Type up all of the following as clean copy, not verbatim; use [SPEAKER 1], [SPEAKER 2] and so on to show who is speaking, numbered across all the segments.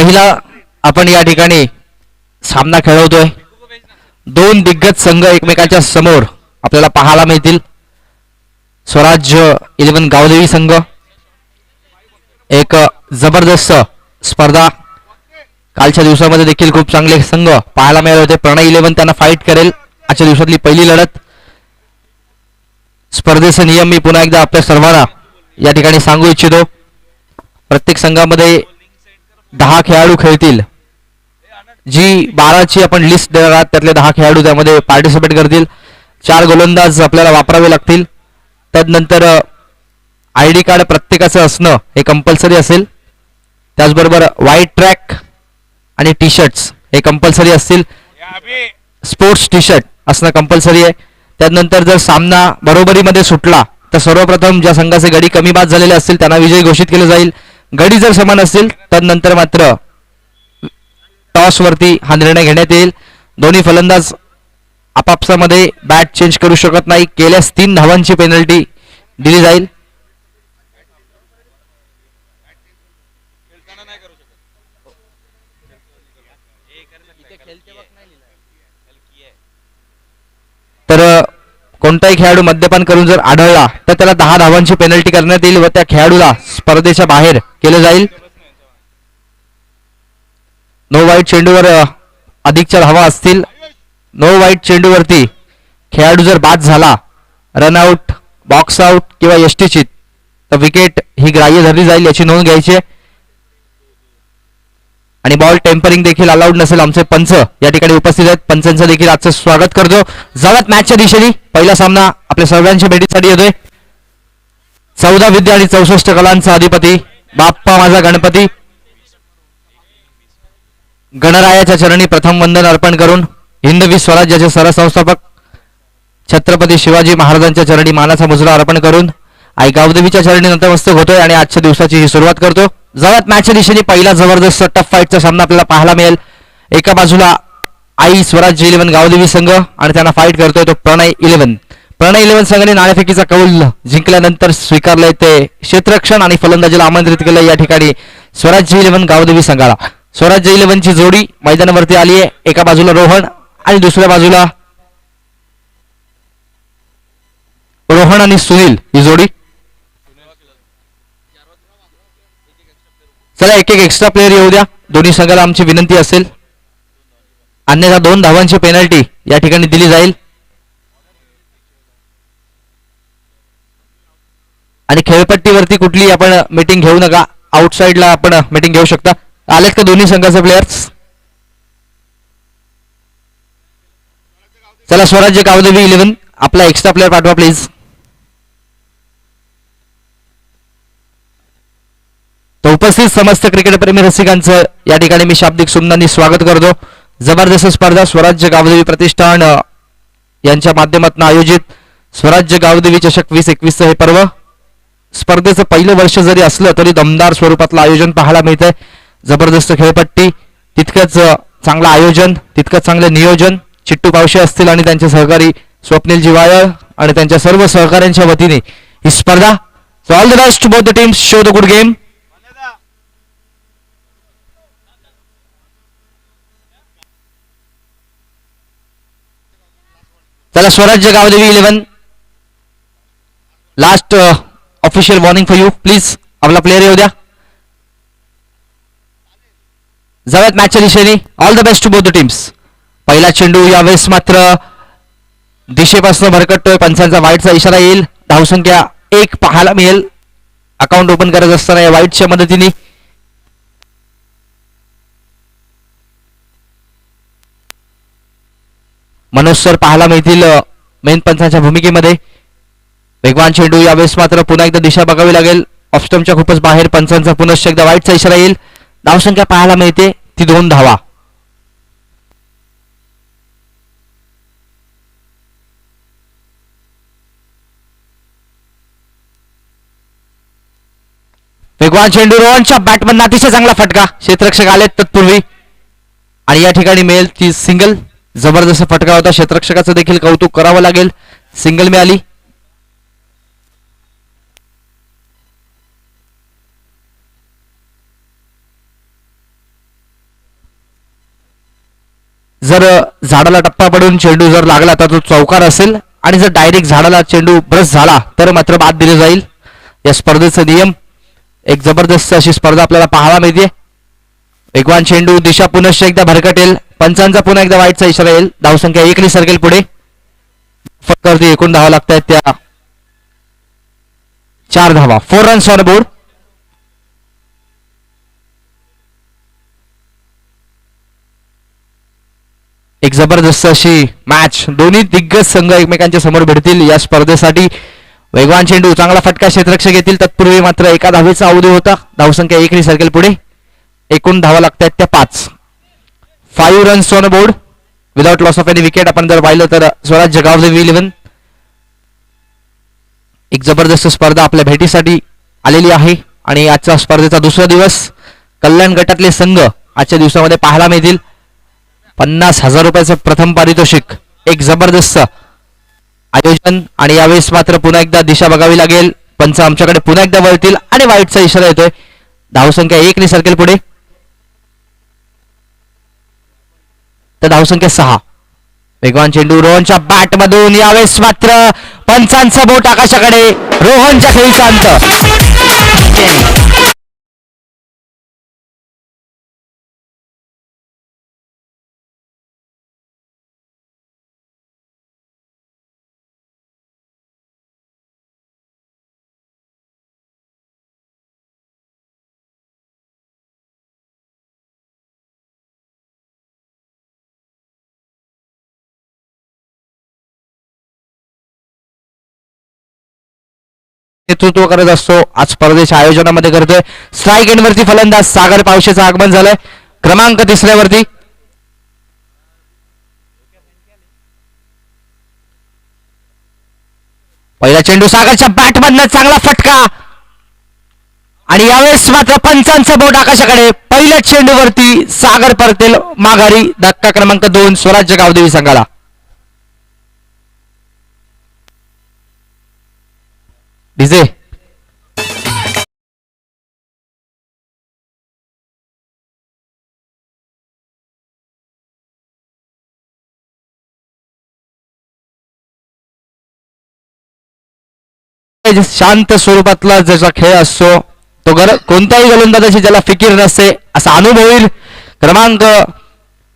[SPEAKER 1] पहिला आपण या ठिकाणी सामना खेळवतोय. दोन दिग्गज संघ एकमेकांच्या समोर आपल्याला पाहायला मिळतील. स्वराज्य 11 गावदेवी संघ, एक जबरदस्त स्पर्धा. कालच्या दिवसामध्ये देखील खूप चांगले संघ पाहायला मिळाले होते. प्रणय 11 त्यांना फाईट करेल. आजच्या दिवसातली पहिली लढत. स्पर्धेचे नियम मी पुन्हा एकदा आपल्या सर्वांना या ठिकाणी सांगू इच्छितो. प्रत्येक संघामध्ये 10 खेळाडू खेळतील. जी 12ची आपण लिस्ट देणार आहात त्यातले 10 खेळाडू त्यामध्ये पार्टिसिपेट करतील. 4 गोलंदाज आपल्याला वापरावे लागतील. त्यानंतर आय डी कार्ड प्रत्येकाचं असणं हे कंपल्सरी असेल. त्याचबरोबर व्हाईट ट्रॅक आणि टी शर्ट्स हे कंपल्सरी असतील. स्पोर्ट्स टी शर्ट असणं कंपल्सरी आहे. त्यानंतर जर सामना बरोबरीमध्ये सुटला तर सर्वप्रथम ज्या संघाचे गडी कमी बाद झालेले असतील त्यांना विजयी घोषित केले जाईल. गडी जर समान असतील तर नंतर मात्र टॉस वरती हा निर्णय घेण्यात येईल. दोन्ही फलंदाज आपापसामध्ये बॅट चेंज करू शकत नाही. केल्यास 3 धावांची पेनल्टी दिली जाईल. तर कोणताही खेळाडू मद्यपान करून जर आढळला तर त्याला 10 धावांची पेनल्टी करण्यात येईल व त्या खेळाडूला स्पर्धेच्या बाहेर केले जाईल. नो वाईट चेंडूवर अधिकच्या धावा असतील. नो वाईट चेंडूवरती खेळाडू जर बाद झाला, रनआउट, बॉक्स आउट किंवा यष्टीचित तर विकेट ही ग्राह्य धरली जाईल याची नोंद घ्यायची आहे. आणि बॉल टेम्परिंग देखील अलाउड नसेल. आमचे पंच या ठिकाणी उपस्थित आहेत. पंचांचं देखील आजचं स्वागत करतो. जावत मॅचच्या दिशेने पहिला सामना आपल्या सर्वांच्या भेटीसाठी येतोय. 14 विद्या आणि 64 कलांचा अधिपती बाप्पा माझा गणपती गणरायाच्या चरणी प्रथम वंदन अर्पण करून हिंदवी स्वराज्याचे सरसंस्थापक छत्रपती शिवाजी महाराजांच्या चरणी मानाचा मुजरा अर्पण करून आई गावदेवीच्या चरणी नतमस्तक होतोय आणि आजच्या दिवसाची ही सुरुवात करतो. जवळ मॅचच्या दिशेने पहिला जबरदस्त टफ फाईटचा सामना आपल्याला पाहायला मिळेल. एका बाजूला आई स्वराज्य 11 गावदेवी संघ आणि त्यांना फाईट करतोय तो प्रणय 11. प्रणय 11 संघाने नाणेफेकीचा कौल जिंकल्यानंतर स्वीकारलंय ते क्षेत्ररक्षण आणि फलंदाजीला आमंत्रित केलं या ठिकाणी स्वराज्य 11 गावदेवी संघाला. स्वराज्य 11 ची जोडी मैदानावरती आली आहे. एका बाजूला रोहन आणि दुसऱ्या बाजूला रोहन आणि सुनील ही जोडी. चला एक एक्स्ट्रा प्लेअर येऊ द्या. दोन्ही संघाला आमची विनंती असेल. अन्यथा 2 धावांची पेनल्टी या ठिकाणी दिली जाईल. आणि खेळपट्टीवरती कुठली आपण मीटिंग घेऊ नका. आउटसाइडला आपण मीटिंग घेऊ शकता. आलेत का दोन्ही संघाचे प्लेयर्स? चला स्वराज्य गावदेवी 11 आपला एक्स्ट्रा प्लेअर पाठवा प्लीज. तो उपस्थित समस्त क्रिकेट प्रेमी रसिकांचं या ठिकाणी मी शाब्दिक सुमनांनी स्वागत करतो. जबरदस्त स्पर्धा स्वराज्य गावदेवी प्रतिष्ठान यांच्या माध्यमातून आयोजित स्वराज्य गावदेवी चषक 2021 हे पर्व. स्पर्धेचं पहिलं वर्ष जरी असलं तरी दमदार स्वरूपातलं आयोजन पाहायला मिळतंय. जबरदस्त खेळपट्टी, तितकंच चांगलं आयोजन, तितकंच चांगलं नियोजन. चिट्टू पावशे असतील आणि त्यांचे सहकारी स्वप्नील जिवाळ आणि त्यांच्या सर्व सहकाऱ्यांच्या वतीने ही स्पर्धा. So all the best to both the teams. Show the good game. चला Swarajya Gavdevi 11 last official warning for you. Please आपला प्लेअर येऊ द्या. जवळ मॅचच्या दिशेने all the best to both the teams. पहिला चेंडू यावेळेस मात्र दिशेपासून भरकटतोय. पंचांचा वाईटचा इशारा येईल. धावसंख्या 1 पाहायला मिळेल. अकाउंट ओपन करत असताना या वाईटच्या मदतीने मनोज सर पाहायला मिळतील मेन पंचांच्या भूमिकेमध्ये. वेगवान चेंडू यावेळेस मात्र पुन्हा एकदा दिशा बघावी लागेल. ऑफस्टमच्या खूपच बाहेर. पंचांचा पुनश्च एकदा वाईटचा इशारा येईल. धावसंख्या पाहायला मिळते ती 2 धावा. वेगवान चेंडू रोहनच्या बॅटमधून अतिशय चांगला फटका. क्षेत्ररक्षक आलेत तत्पूर्वी आणि या ठिकाणी मिळेल ती सिंगल. जबरदस्त फटका होता. क्षेत्ररक्षकाचं देखील कौतुक करावं लागेल. सिंगल मिळाली. जर झाडाला टप्पा पडून चेंडू जर लागला तर तो चौकार असेल आणि जर डायरेक्ट झाडाला चेंडू ब्रश झाला तर मात्र बाद दिले जाईल. या स्पर्धेचा नियम. एक जबरदस्त अशी स्पर्धा आपल्याला पाहायला मिळते. वेगवान चेंडू दिशा पुनश्च एकदा भरकटेल. पंचांचा पुन्हा एकदा वाईटचा इशारा येईल. धावसंख्या 1 सरकेल पुढे. फटकावरती एकूण धावा लागतात त्या 4 धावा. 4 रन्स ऑन बोर्ड. एक जबरदस्त अशी मॅच. दोन्ही दिग्गज संघ एकमेकांच्या समोर भिडतील या स्पर्धेसाठी. वेगवान चेंडू चांगला फटका क्षेत्ररक्षक येतील. तत्पूर्वी मात्र एका धावेचा अवधी होता. धावसंख्या 1 सरकेल पुढे. एकूण धावा लागतात त्या 5. 5 runs on board without loss of any wicket. आपण जर पाहिलं तर स्वराज्य गावदेवी 11 एक जबरदस्त स्पर्धा आपल्या भेटीसाठी आलेली आहे आणि आजच्या स्पर्धेचा दुसरा दिवस. कल्याण गटातले संघ आजच्या दिवसामध्ये पाहायला मिळतील. 50,000 रुपयाचं प्रथम पारितोषिक. एक जबरदस्त आयोजन आणि यावेळेस मात्र पुन्हा एकदा दिशा बघावी लागेल. पंच आमच्याकडे पुन्हा एकदा वळतील आणि वाईटचा इशारा येतोय. धावसंख्या 1 सरकेल पुढे. तर धावसंख्या 6. वेगवान चेंडू रोहनच्या बॅट मधून. यावेळेस मात्र पंचांचं बोट आकाशाकडे. रोहनच्या खेळीचा अंत. नेतृत्व करत असतो. आज स्पर्धेच्या आयोजनामध्ये करतोय. स्ट्राईक एंड वरती फलंदाज सागर पावशेचं आगमन झालंय. क्रमांक 3 वरती. पहिला चेंडू सागरच्या बॅट मधनं चांगला फटका आणि यावेळेस मात्र पंचांचं बोट आकाशाकडे. पहिल्या चेंडूवरती सागर परतेल माघारी. धक्का क्रमांक 2 स्वराज्य गावदेवी संघाला. डीजे शांत स्वरूपातला ज्याचा खेळ असतो तो कोणत्याही गोलंदाजाची ज्याला फिकीर नसते असा अनुभवी क्रमांक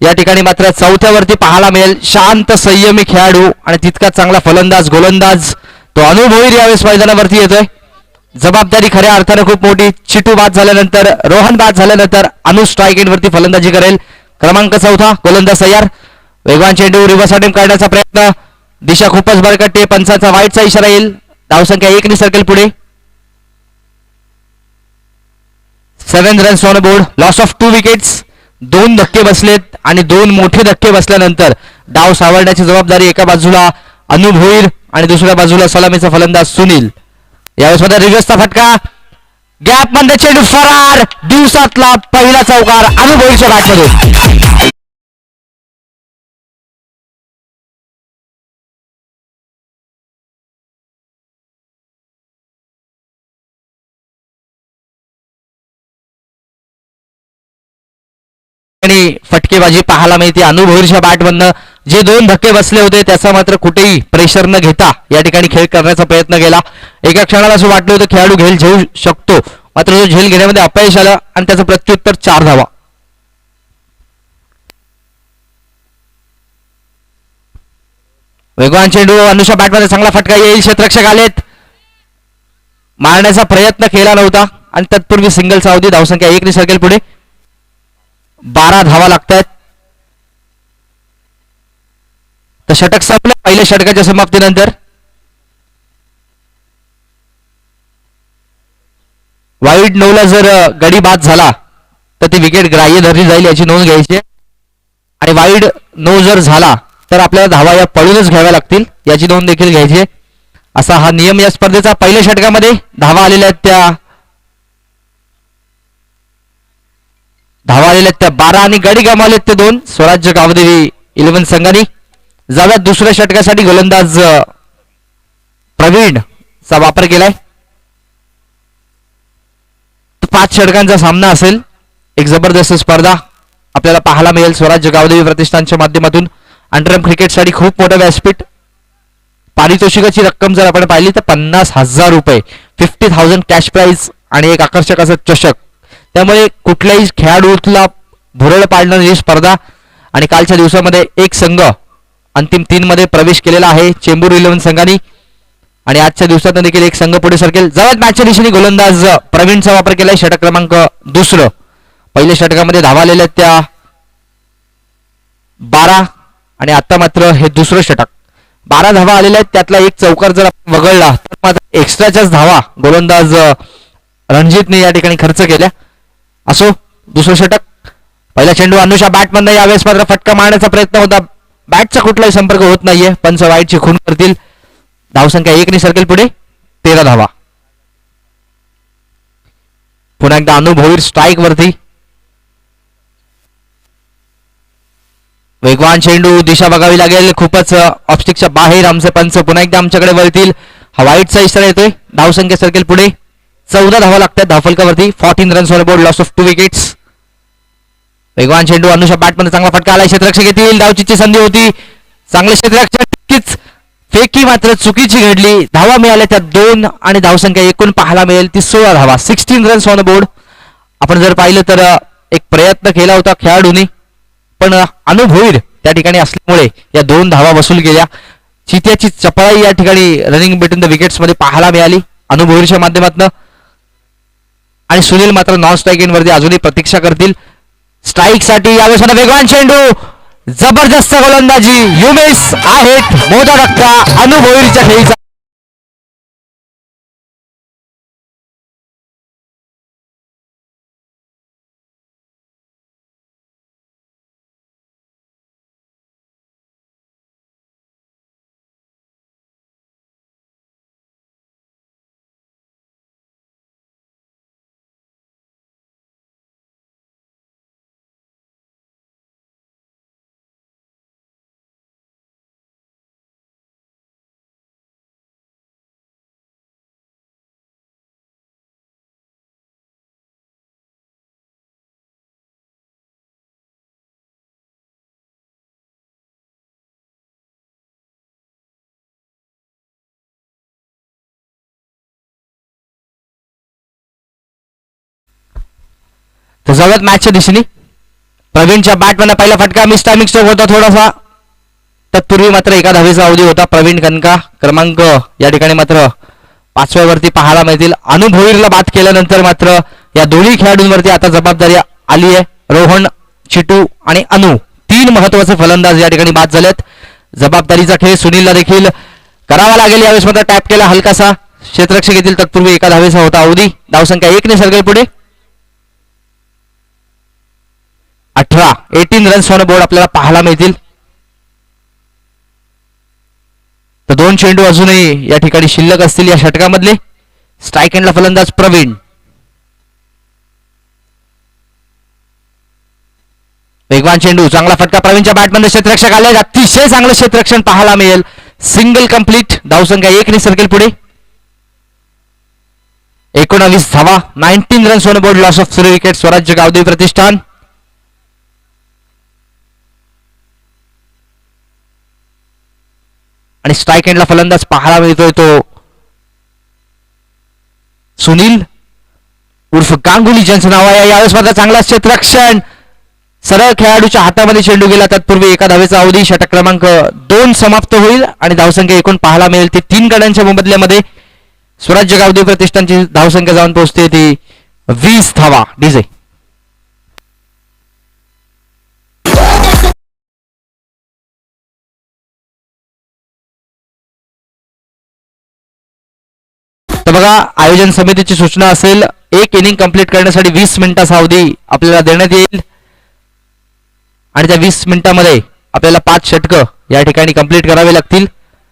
[SPEAKER 1] या ठिकाणी मात्र 4थ्या वरती पाहायला मिळेल. शांत संयमी खेळाडू आणि तितका चांगला फलंदाज गोलंदाज तो अनुभवी यावेळेस मैदानावरती येतोय. जबाबदारी खऱ्या अर्थाने खूप मोठी. चिटू बाद झाल्यानंतर रोहन बाद झाल्यानंतर अनु स्ट्राईक एंड वरती फलंदाजी करेल. क्रमांक 4 गोलंदाज तयार. वेगवान चेंडू रिव्हर्स अटेम्प्ट करण्याचा प्रयत्न. दिशा खूपच बरकटते. पंचाचा वाईटचा इशारा येईल. धावसंख्या 1 सरकेल पुढे. 7 runs on board. Loss of 2 wickets. 2 धक्के बसलेत आणि 2 मोठे धक्के बसल्यानंतर डाव सावरण्याची जबाबदारी एका बाजूला अनु भोईर आणि दुसऱ्या बाजूला सलामीचा फलंदाज सुनील. यावेळेस मध्ये रिव्हर्सचा फटका. गॅप मध्ये चेंडू फरार. दिवसातला पहिला चौकार अनु भोईरच्या बॅटमध्ये. फटकेबाजी पाहायला मिळते अनुभवीच्या बॅटमधनं. जे 2 धक्के बसले होते त्याचा मात्र कुठेही प्रेशर न घेता या ठिकाणी खेळ करण्याचा प्रयत्न केला. एका क्षणाला असं वाटलं होतं खेळाडू झेल घेऊ शकतो मात्र तो झेल घेण्यामध्ये अपयश आलं आणि त्याचं प्रत्युत्तर 4 धावा. वेगवान चेंडू अनुषा बॅटमध्ये चांगला फटका येईल. क्षेत्ररक्षक आलेत. मारण्याचा प्रयत्न केला नव्हता आणि तत्पूर्वी सिंगलचा अवधी. धावसंख्या 1 सरकेल पुढे. 12 धावा लागतात. तर षटक संपलं पहिल्या षटकाच्या समाप्तीनंतर. वाईड 9ला जर गडी बाद झाला तर ती विकेट ग्राह्य धरली जाईल याची नोंद घ्यायची. आणि वाईड 9 जर झाला तर आपल्याला धावा या पळूनच घ्याव्या लागतील याची नोंद देखील घ्यायची. असा हा नियम या स्पर्धेचा. पहिल्या षटकामध्ये धावा आलेल्या आहेत त्या 12 आणि गडी गमावलेत ते 2 स्वराज्य गावदेवी 11 संघांनी. जाव्यात दुसऱ्या षटकासाठी गोलंदाज प्रवीण चा वापर केलाय. 5 षटकांचा सामना असेल. एक जबरदस्त स्पर्धा आपल्याला पाहायला मिळेल स्वराज्य गावदेवी प्रतिष्ठानच्या माध्यमातून. अंडरआर्म क्रिकेटसाठी खूप मोठं व्यासपीठ. पारितोषिकाची रक्कम जर आपण पाहिली तर 50,000 रुपये, 50,000 कॅश प्राइज आणि एक आकर्षक असं चषक. त्यामुळे कुठल्याही खेळाडूला भुरळ पाडणारी ही स्पर्धा. आणि कालच्या दिवसामध्ये एक संघ अंतिम 3 मध्ये प्रवेश केलेला आहे, चेंबूर 11 संघाने. आणि आजच्या दिवसात देखील एक संघ पुढे सरकेल. जवळ मॅचच्या दिशेने गोलंदाज प्रवीणचा वापर केलाय. षटक क्रमांक 2. पहिल्या षटकामध्ये धावा आलेल्या त्या 12 आणि आता मात्र हे दुसरं षटक. 12 धावा आलेल्या आहेत, त्यातला एक चौकार जर वगळला तर मात्र एक्स्ट्राच्याच धावा गोलंदाज रणजितने या ठिकाणी खर्च केल्या. असो, दुसरं षटक. पहिला चेंडू अनुषा बॅटमधनं, यावेळेस मात्र फटका मारण्याचा प्रयत्न होता. बॅटचा कुठलाही संपर्क होत नाहीये. पंच वाईटची खून करतील. धावसंख्या 1 ने सरकेल पुढे. 13 धावा. पुन्हा एकदा अनुभवीर स्ट्राईक वरती. वेगवान चेंडू, दिशा बघावी लागेल. खूपच ऑफस्टिकच्या बाहेर. आमचे पंच पुन्हा एकदा आमच्याकडे वळतील. हा वाईटचा इशारा येतोय. धावसंख्या सरकेल पुढे. 14 धावा लागतात धावफलकावरती. 14 runs on board, loss of 2 wickets. वेगवान चेंडू, अनुषा बॅटमध्ये चांगला फटका आलाय. क्षेत्ररक्षक येतील. धावचीची संधी होती. चांगले क्षेत्ररक्षक, फेकी मात्र चुकीची घडली. धावा मिळाल्या त्या 2 आणि धावसंख्या एकूण पाहायला मिळेल ती 16 धावा. 16 रन्स ऑन बोर्ड. आपण जर पाहिलं तर एक प्रयत्न केला होता खेळाडूंनी, पण अनुभवीर त्या ठिकाणी असल्यामुळे या 2 धावा वसूल केल्या. चित्याची चपळाई या ठिकाणी रनिंग बिटवीन द विकेट्स मध्ये पाहायला मिळाली अनुभवीरच्या माध्यमातून. आणि सुनील मात्र नॉन स्ट्राईक इन वरती अजूनही प्रतीक्षा करतील स्ट्राईक साठी. यावेळेस वेगवान चेंडू, जबरदस्त गोलंदाजी. युमेश आहेत मोठा धक्का अनुभवीरच्या खेळीचा. जवळ मॅचच्या दिशेने प्रवीणच्या बॅटमॅन पहिला फटका मिस टायमिंग स्ट्रोक होता थोडासा. तत्पूर्वी मात्र एका धावेचा अवधी होता. प्रवीण कनका क्रमांक या ठिकाणी मात्र 5व्या वरती पाहायला मिळतील. अनुभवीरला बाद केल्यानंतर मात्र या दोन्ही खेळाडूंवरती आता जबाबदारी आली आहे. रोहन, चिटू आणि अनु 3 महत्वाचे फलंदाज या ठिकाणी बाद झालेत. जबाबदारीचा खेळ सुनीलला देखील करावा लागेल. यावेळेस मात्र टॅप केला हलकासा. क्षेत्ररक्षक येतील. तत्पूर्वी एका धावेचा होता अवधी. धावसंख्या 1 ने सरकेल पुढे. 18 रन्स ऑन बोर्ड आपल्याला पाहायला मिळतील. तर 2 चेंडू अजूनही या ठिकाणी शिल्लक असतील या षटकामधले. स्ट्राईक एंडला फलंदाज प्रवीण. वेगवान चेंडू, चांगला फटका प्रवीणच्या बॅटमध्ये. क्षेत्ररक्षक आले. अतिशय चांगलं क्षेत्ररक्षण पाहायला मिळेल. Single complete. धावसंख्या 1 ने सरकेल पुढे. 19 धावा. 19 runs on board, loss of 3 wicket. स्वराज्य गावदेवी प्रतिष्ठान. आणि स्ट्राईक एंडला फलंदाज पाहायला मिळतोय तो सुनील उर्फ गांगुली, ज्यांचं नाव आहे. यावेळेस मात्र चांगला क्षेत्ररक्षण. सरळ खेळाडूच्या हातामध्ये चेंडू गेला. तत्पूर्वी एका धावेचा अवधी. षटक क्रमांक 2 समाप्त होईल आणि धावसंख्या एकूण पाहायला मिळेल ती 3 गड्यांच्या मोबदल्यामध्ये स्वराज्य गावदेवी प्रतिष्ठानची धावसंख्या जाऊन पोहोचते ती 20 धावा. डीजे तर बघा, आयोजन समितीची सूचना असेल, एक इनिंग कंप्लीट करण्यासाठी 20 मिनिटाचा अवधी आपल्याला देण्यात येईल आणि त्या 20 मिनिटांमध्ये आपल्याला 5 षटकं या ठिकाणी कंप्लीट करावे लागतील.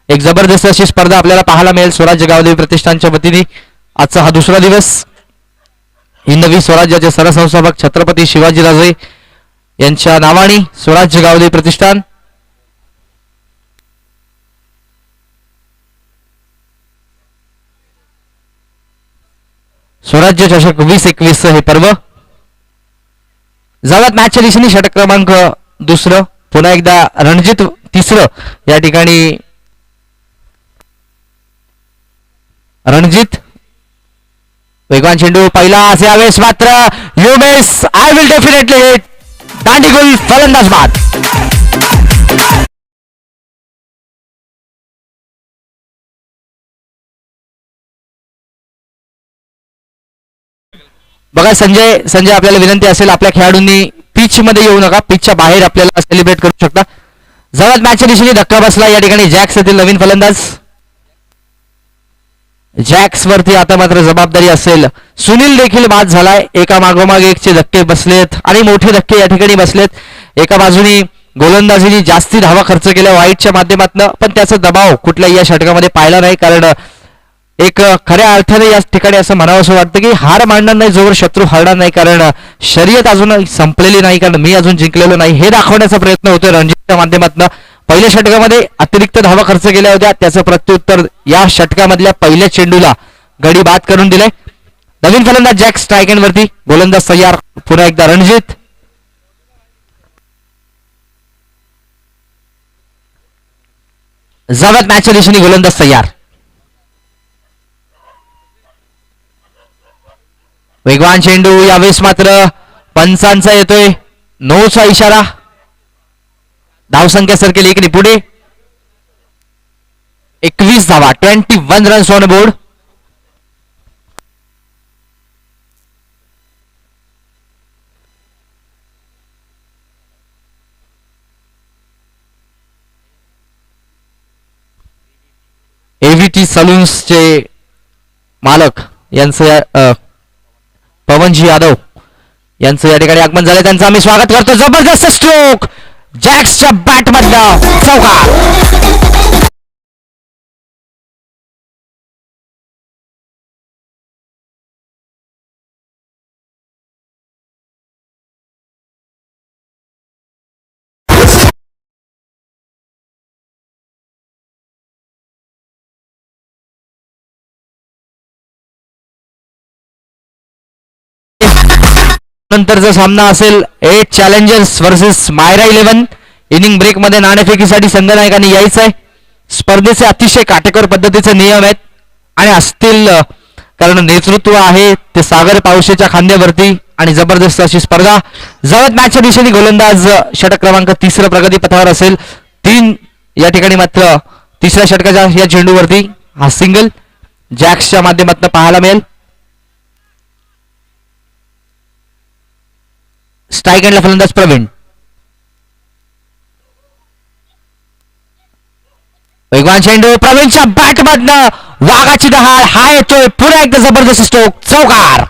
[SPEAKER 1] एक जबरदस्त अशी स्पर्धा आपल्याला पाहायला मिळेल स्वराज्य गावदेवी प्रतिष्ठानच्या वतीने. आजचा हा दुसरा दिवस. हिंदवी स्वराज्याचे सरसंस्थापक छत्रपती शिवाजीराजे यांच्या नावाने स्वराज्य गावदेवी प्रतिष्ठान स्वराज्य चषक 2021 हे पर्व जावत मॅचच्या दिशेने षटक क्रमांक दुसरं, पुन्हा एकदा रणजित तिसरं. या ठिकाणी रणजित वेगवान चेंडू पहिला यावेळेस मात्र you miss, I will definitely hit, दांडीगुल फलंदाज बाद. बघा संजय आपल्याला विनंती असेल, आपल्या खेळाडूंनी पिच मध्ये येऊ नका, पिचच्या बाहेर आपल्याला सेलिब्रेट करू शकता. जवळ मॅचच्या दिशेने धक्का बसला या ठिकाणी जॅक्स येथील नवीन फलंदाज. जॅक्स वरती आता मात्र जबाबदारी असेल. सुनील देखील बाद झालाय, एका मागोमाग एकचे धक्के बसलेत आणि मोठे धक्के या ठिकाणी बसलेत. एका बाजूनी गोलंदाजीने जास्ती धावा खर्च केल्या वाईटच्या माध्यमातून, पण त्याचा दबाव कुठल्याही या षटकामध्ये पाहिला नाही. कारण एक खऱ्या अर्थाने या ठिकाणी असं म्हणावं असं वाटतं की हार मानणार नाही जोवर शत्रू हरणार नाही, कारण शर्यत अजून संपलेली नाही, कारण मी अजून जिंकलेलो नाही हे दाखवण्याचा प्रयत्न होतोय रणजितच्या माध्यमातून. पहिल्या षटकामध्ये अतिरिक्त धावा खर्च केल्या होत्या, त्याचं प्रत्युत्तर या षटकामधल्या पहिल्या चेंडूला गडी बाद करून दिले. नवीन फलंदाज जॅक स्ट्राईक एंड वरती, गोलंदाज तयार, पुन्हा एकदा रणजित. जवळ मॅचच्या दिशेने गोलंदाज तयार. वेगवान चेंडू यावेळेस मात्र पंचांचा येतोय नोचा इशारा. धावसंख्या सर केली एकने पुढे 21 धावा, 21 रन्स ऑन बोर्ड. एव्हीटी सलून्सचे मालक यांचं पवनजी यादव यांचं या ठिकाणी आगमन झालं, त्यांचं आम्ही स्वागत करतो. जबरदस्त स्ट्रोक जॅक्सच्या बॅट मधला चौकार. नंतरचा सामना असेल 8 challengers versus Maira 11. Inning break मध्ये नाणेफेकीसाठी संघनायकांनी यायचंय. स्पर्धेचे अतिशय काटेकोर पद्धतीचे नियम आहेत आणि असतील, कारण नेतृत्व आहे ते सागर पावशेच्या खांद्यावरती आणि जबरदस्त अशी स्पर्धा. जवळ मॅचच्या दिशेने गोलंदाज षटक क्रमांक 3 प्रगती पथावर असेल. 3 या ठिकाणी मात्र तिसऱ्या षटकाच्या या चेंडूवरती हा सिंगल जॅक्सच्या माध्यमातून पाहायला मिळेल. स्ट्राईक एंडला फलंदाज प्रवीण. वेगवान चेंडू प्रवीणच्या बॅट मधनं वाघाची दहाड, हा येतोय पुन्हा एकदा जबरदस्त स्ट्रोक चौकार.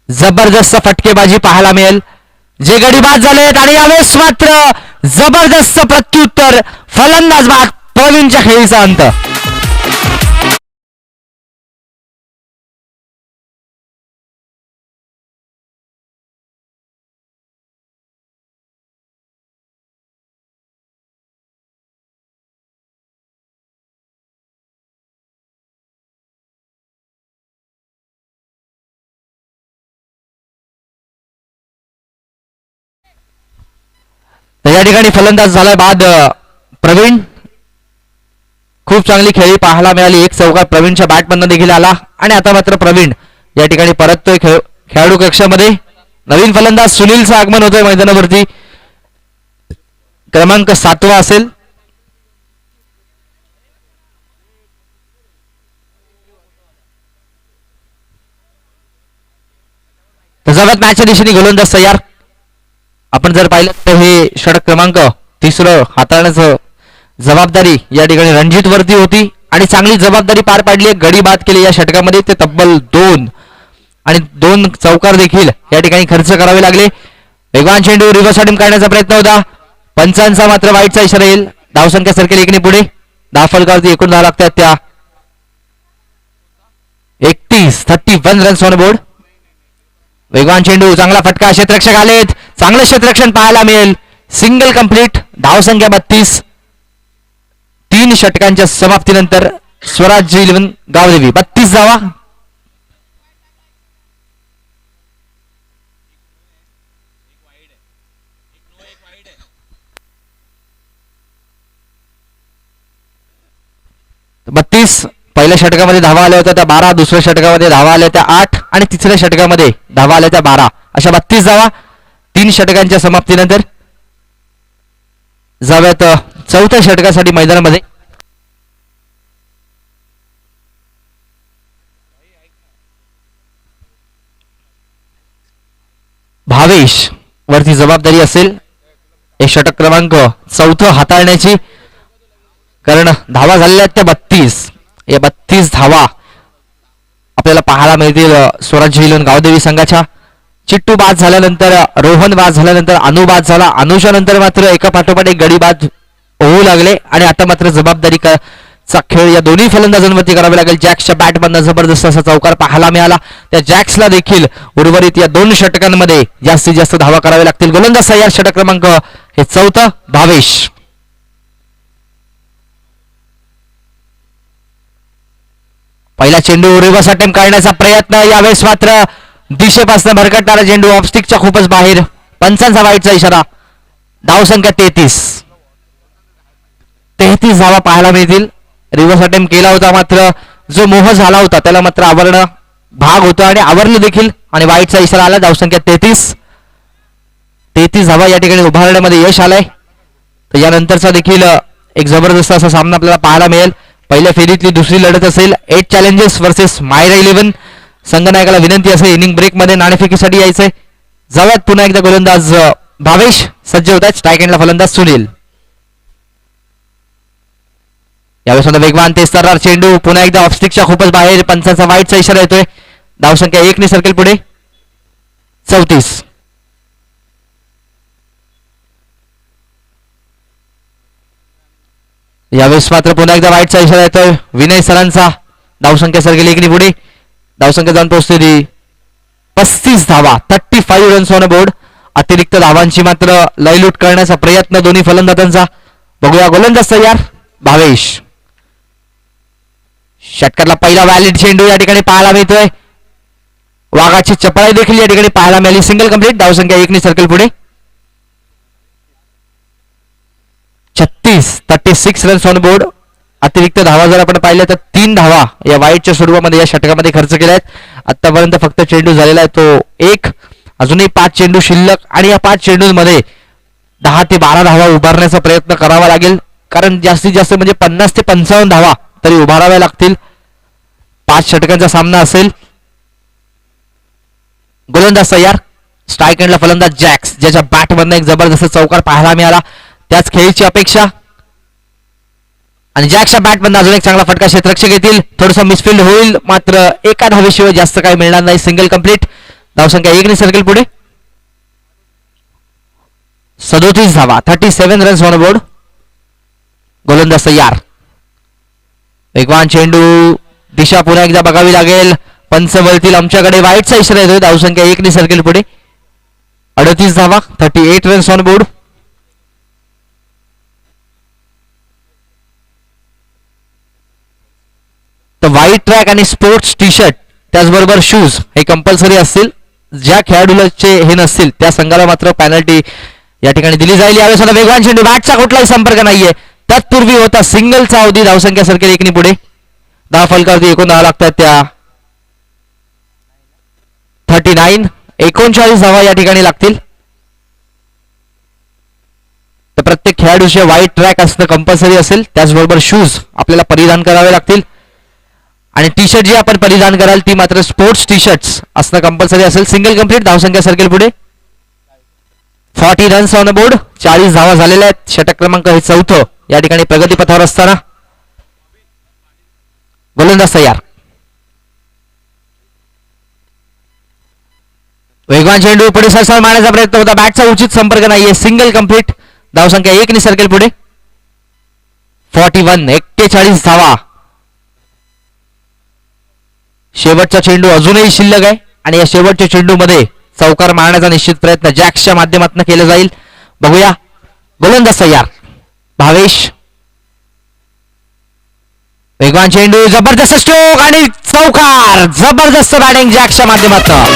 [SPEAKER 1] जबरदस्त फटकेबाजी पाहायला मिळेल, जे गडी बाद झालेत आणि यावेळेस मात्र जबरदस्त प्रत्युत्तर, फलंदाज बाद, प्रवीणच्या खेळीचा अंत. या ठिकाणी फलंदाज झालाय बाद प्रवीण. खूप चांगली खेळी पाहायला मिळाली, एक चौकार प्रवीणच्या बॅटमधनं देखील आला आणि आता मात्र प्रवीण या ठिकाणी परततोय खेळाडू कक्षामध्ये. नवीन फलंदाज सुनीलचं आगमन होतोय मैदानावरती, क्रमांक 7 असेल. जवळ मॅचच्या दिशेने गोलंदाज तयार. आपण जर पाहिलं तर हे षटक क्रमांक 3 हाताळण्याचं जबाबदारी या ठिकाणी रणजित वरती होती आणि चांगली जबाबदारी पार पाडली, गडी बाद केली या षटकामध्ये. ते तब्बल 2 आणि 2 चौकार देखील या ठिकाणी खर्च करावे लागले. वेगवान चेंडू रिव्हर्स अटेम्प्ट करण्याचा प्रयत्न होता, पंचांचा मात्र वाईटचा इशारा येईल. धावसंख्या सरकेल एकने पुढे, 10 फलकावरती एकूण धावा लागतात त्या 31 रन्स ऑन बोर्ड. वेगवान चेंडू, चांगला फटका, क्षेत्ररक्षक आलेत, चांगलं क्षेत्ररक्षण पाहायला मिळेल. सिंगल कंप्लीट, धावसंख्या 32. 3 षटकांच्या समाप्तीनंतर स्वराज्य 11 गावदेवी 32 धावा. पहिल्या षटकामध्ये धावा आल्या होत्या त्या 12, दुसऱ्या षटकामध्ये धावा आल्या त्या 8 आणि तिसऱ्या षटकामध्ये धावा आल्या त्या 12, अशा 32 धावा 3 षटकांच्या समाप्तीनंतर. जाऊयात चौथ्या षटकासाठी मैदानामध्ये. भावेश वरती जबाबदारी असेल एक षटक क्रमांक 4 हाताळण्याची, कारण धावा झालेल्या आहेत त्या 32. या 32 धावा आपल्याला पाहायला मिळतील स्वराज्य 11 गावदेवी संघाच्या. चिट्टू बाद झाल्यानंतर, रोहन बाद झाल्यानंतर अनु बाद झाला. अनुच्या नंतर मात्र एका पाठोपाठ एक गडी बाद होऊ लागले आणि आता मात्र जबाबदारी चा खेळ या दोन्ही फलंदाजांवरती करावे लागेल. जॅक्सच्या बॅटमधनं जबरदस्त असा चौकार पाहायला मिळाला. त्या जॅक्सला देखील उर्वरित या 2 षटकांमध्ये जास्तीत जास्त धावा कराव्या लागतील. गोलंदाज तयार, षटक क्रमांक हे 4 भावेश. पहिला चेंडू रिव्हर्स अटेम्प्ट काढण्याचा प्रयत्न, यावेळेस मात्र दिशेपासून भरकटणारा चेंडू ऑफस्टिकच्या खूपच बाहेर. पंचांचा वाईटचा इशारा. धावसंख्या 33 धावा पाहायला मिळतील. रिव्हर्स अटेम्प्ट केला होता, मात्र जो मोह झाला होता त्याला मात्र आवरणं भाग होतं आणि आवरलं देखील आणि वाईटचा इशारा आला. धावसंख्या 33 धावा या ठिकाणी उभारण्यामध्ये यश आलंय. तर यानंतरचा देखील एक जबरदस्त असा सामना आपल्याला पाहायला मिळेल. पहिल्या फेरीतली दुसरी लढत असेल 8 चॅलेंजेस वर्सेस मायरा 11. संघनायकाला विनंती असेल इनिंग ब्रेक मध्ये नाणेफेकीसाठी यायचंय. जाऊयात पुन्हा एकदा गोलंदाज भावेश सज्ज होत आहेत. स्ट्राईक एंडला फलंदाज सुनील. यावेळेस वेगवान तेज तर्रार चेंडू पुन्हा एकदा ऑफस्टिकच्या खूपच बाहेर. पंचांचा वाईटचा इशारा येतोय. धावसंख्या 1 ने सर्कल पुढे 34. यावेळेस मात्र पुन्हा एकदा वाईटचा इशारा येतोय विनय सरांचा. धावसंख्या सर्कल 1 ने पुढे. धावसंख्या जाऊन पोहोचते 35 धावा, 35 रन्स ऑन बोर्ड. अतिरिक्त धावांची मात्र लयलूट करण्याचा प्रयत्न दोन्ही फलंदाजांचा. बघूया गोलंदाज तयार भावेश. षटकातला पहिला व्हॅलिड चेंडू या ठिकाणी पाहायला मिळतोय. वाघाची चपळाई देखील या ठिकाणी पाहायला मिळाली. Single complete. धावसंख्या 1 ने सर्कल पुढे 36 रन्स ऑन बोर्ड. अतिरिक्त धावा जर आपण पाहिल्या तर 3 धावा या वाईटच्या स्वरूपामध्ये या षटकामध्ये खर्च केल्या आहेत. आतापर्यंत फक्त चेंडू झालेला आहे तो 1. अजूनही 5 चेंडू शिल्लक आणि या 5 चेंडूंमध्ये 10 ते 12 धावा उभारण्याचा प्रयत्न करावा लागेल, कारण जास्तीत जास्त म्हणजे 50 ते 55 धावा तरी उभाराव्या लागतील. 5 षटकांचा सामना असेल. गोलंदाज तयार. स्ट्राईक एंडला फलंदाज जॅक्स, ज्याच्या बॅटमधनं एक जबरदस्त चौकार पाहायला मिळाला. त्याच खेळीची अपेक्षा आणि जॅक्सच्या बॅटमधनं अजून एक चांगला फटका क्षेत्ररक्षक येतील. थोडंसं मिसफिल्ड होईल, मात्र एका धावेशिवाय जास्त काही मिळणार नाही. Single complete. धावसंख्या 1 ने सर्कल पुढे 37 धावा, 37 रन्स ऑन बोर्ड. गोलंदाज तयार. वेगवान चेंडू, दिशा पुन्हा एकदा बघावी लागेल. पंच वळतील आमच्याकडे. वाईटचा इशारा येतोय. धावसंख्या 1 ने सर्कल पुढे 38 धावा, 38 रन्स ऑन बोर्ड. तर व्हाईट ट्रॅक आणि स्पोर्ट्स टी शर्ट त्याचबरोबर शूज हे कंपल्सरी असतील. ज्या खेळाडूचे हे नसतील त्या संघाला मात्र पेनल्टी या ठिकाणी दिली जाईल. यावेळेस आता वेगवान चेंडू, बॅटचा कुठलाही संपर्क नाहीये. तत्पूर्वी होता सिंगलचा अवधी. धावसंख्या सर्कल 1 ने पुढे 10 फलकावरती एकूण धावा लागतात त्या 39. 39 धावा या ठिकाणी लागतील. तर प्रत्येक खेळाडूचे व्हाईट ट्रॅक असणं कंपल्सरी असेल. त्याचबरोबर शूज आपल्याला परिधान करावे लागतील आणि टी शर्ट जी आपण परिधान कराल ती मात्र स्पोर्ट्स टी शर्ट्स असणं कंपल्सरी असेल. Single complete. धावसंख्या सर्कल पुढे 40 रन्स ऑन बोर्ड. 40 धावा झालेल्या आहेत. षटक क्रमांक हे 4 या ठिकाणी प्रगतीपथावर असताना. गोलंदाज तयार. वेगवान चेंडू पुढे सरसाळ मारण्याचा प्रयत्न होता. बॅटचा उचित संपर्क नाहीये. Single complete. धावसंख्या 1 ने सर्कल पुढे 41. 41 धावा. शेवटचा चेंडू अजूनही शिल्लक आहे आणि या शेवटच्या चेंडूमध्ये चौकार मारण्याचा निश्चित प्रयत्न जॅक्सच्या माध्यमातून केला जाईल. बघूया गोलंदाज तयार भावेश. वेगवान चेंडू, जबरदस्त स्ट्रोक आणि चौकार. जबरदस्त बॅटिंग जॅक्सच्या माध्यमातून.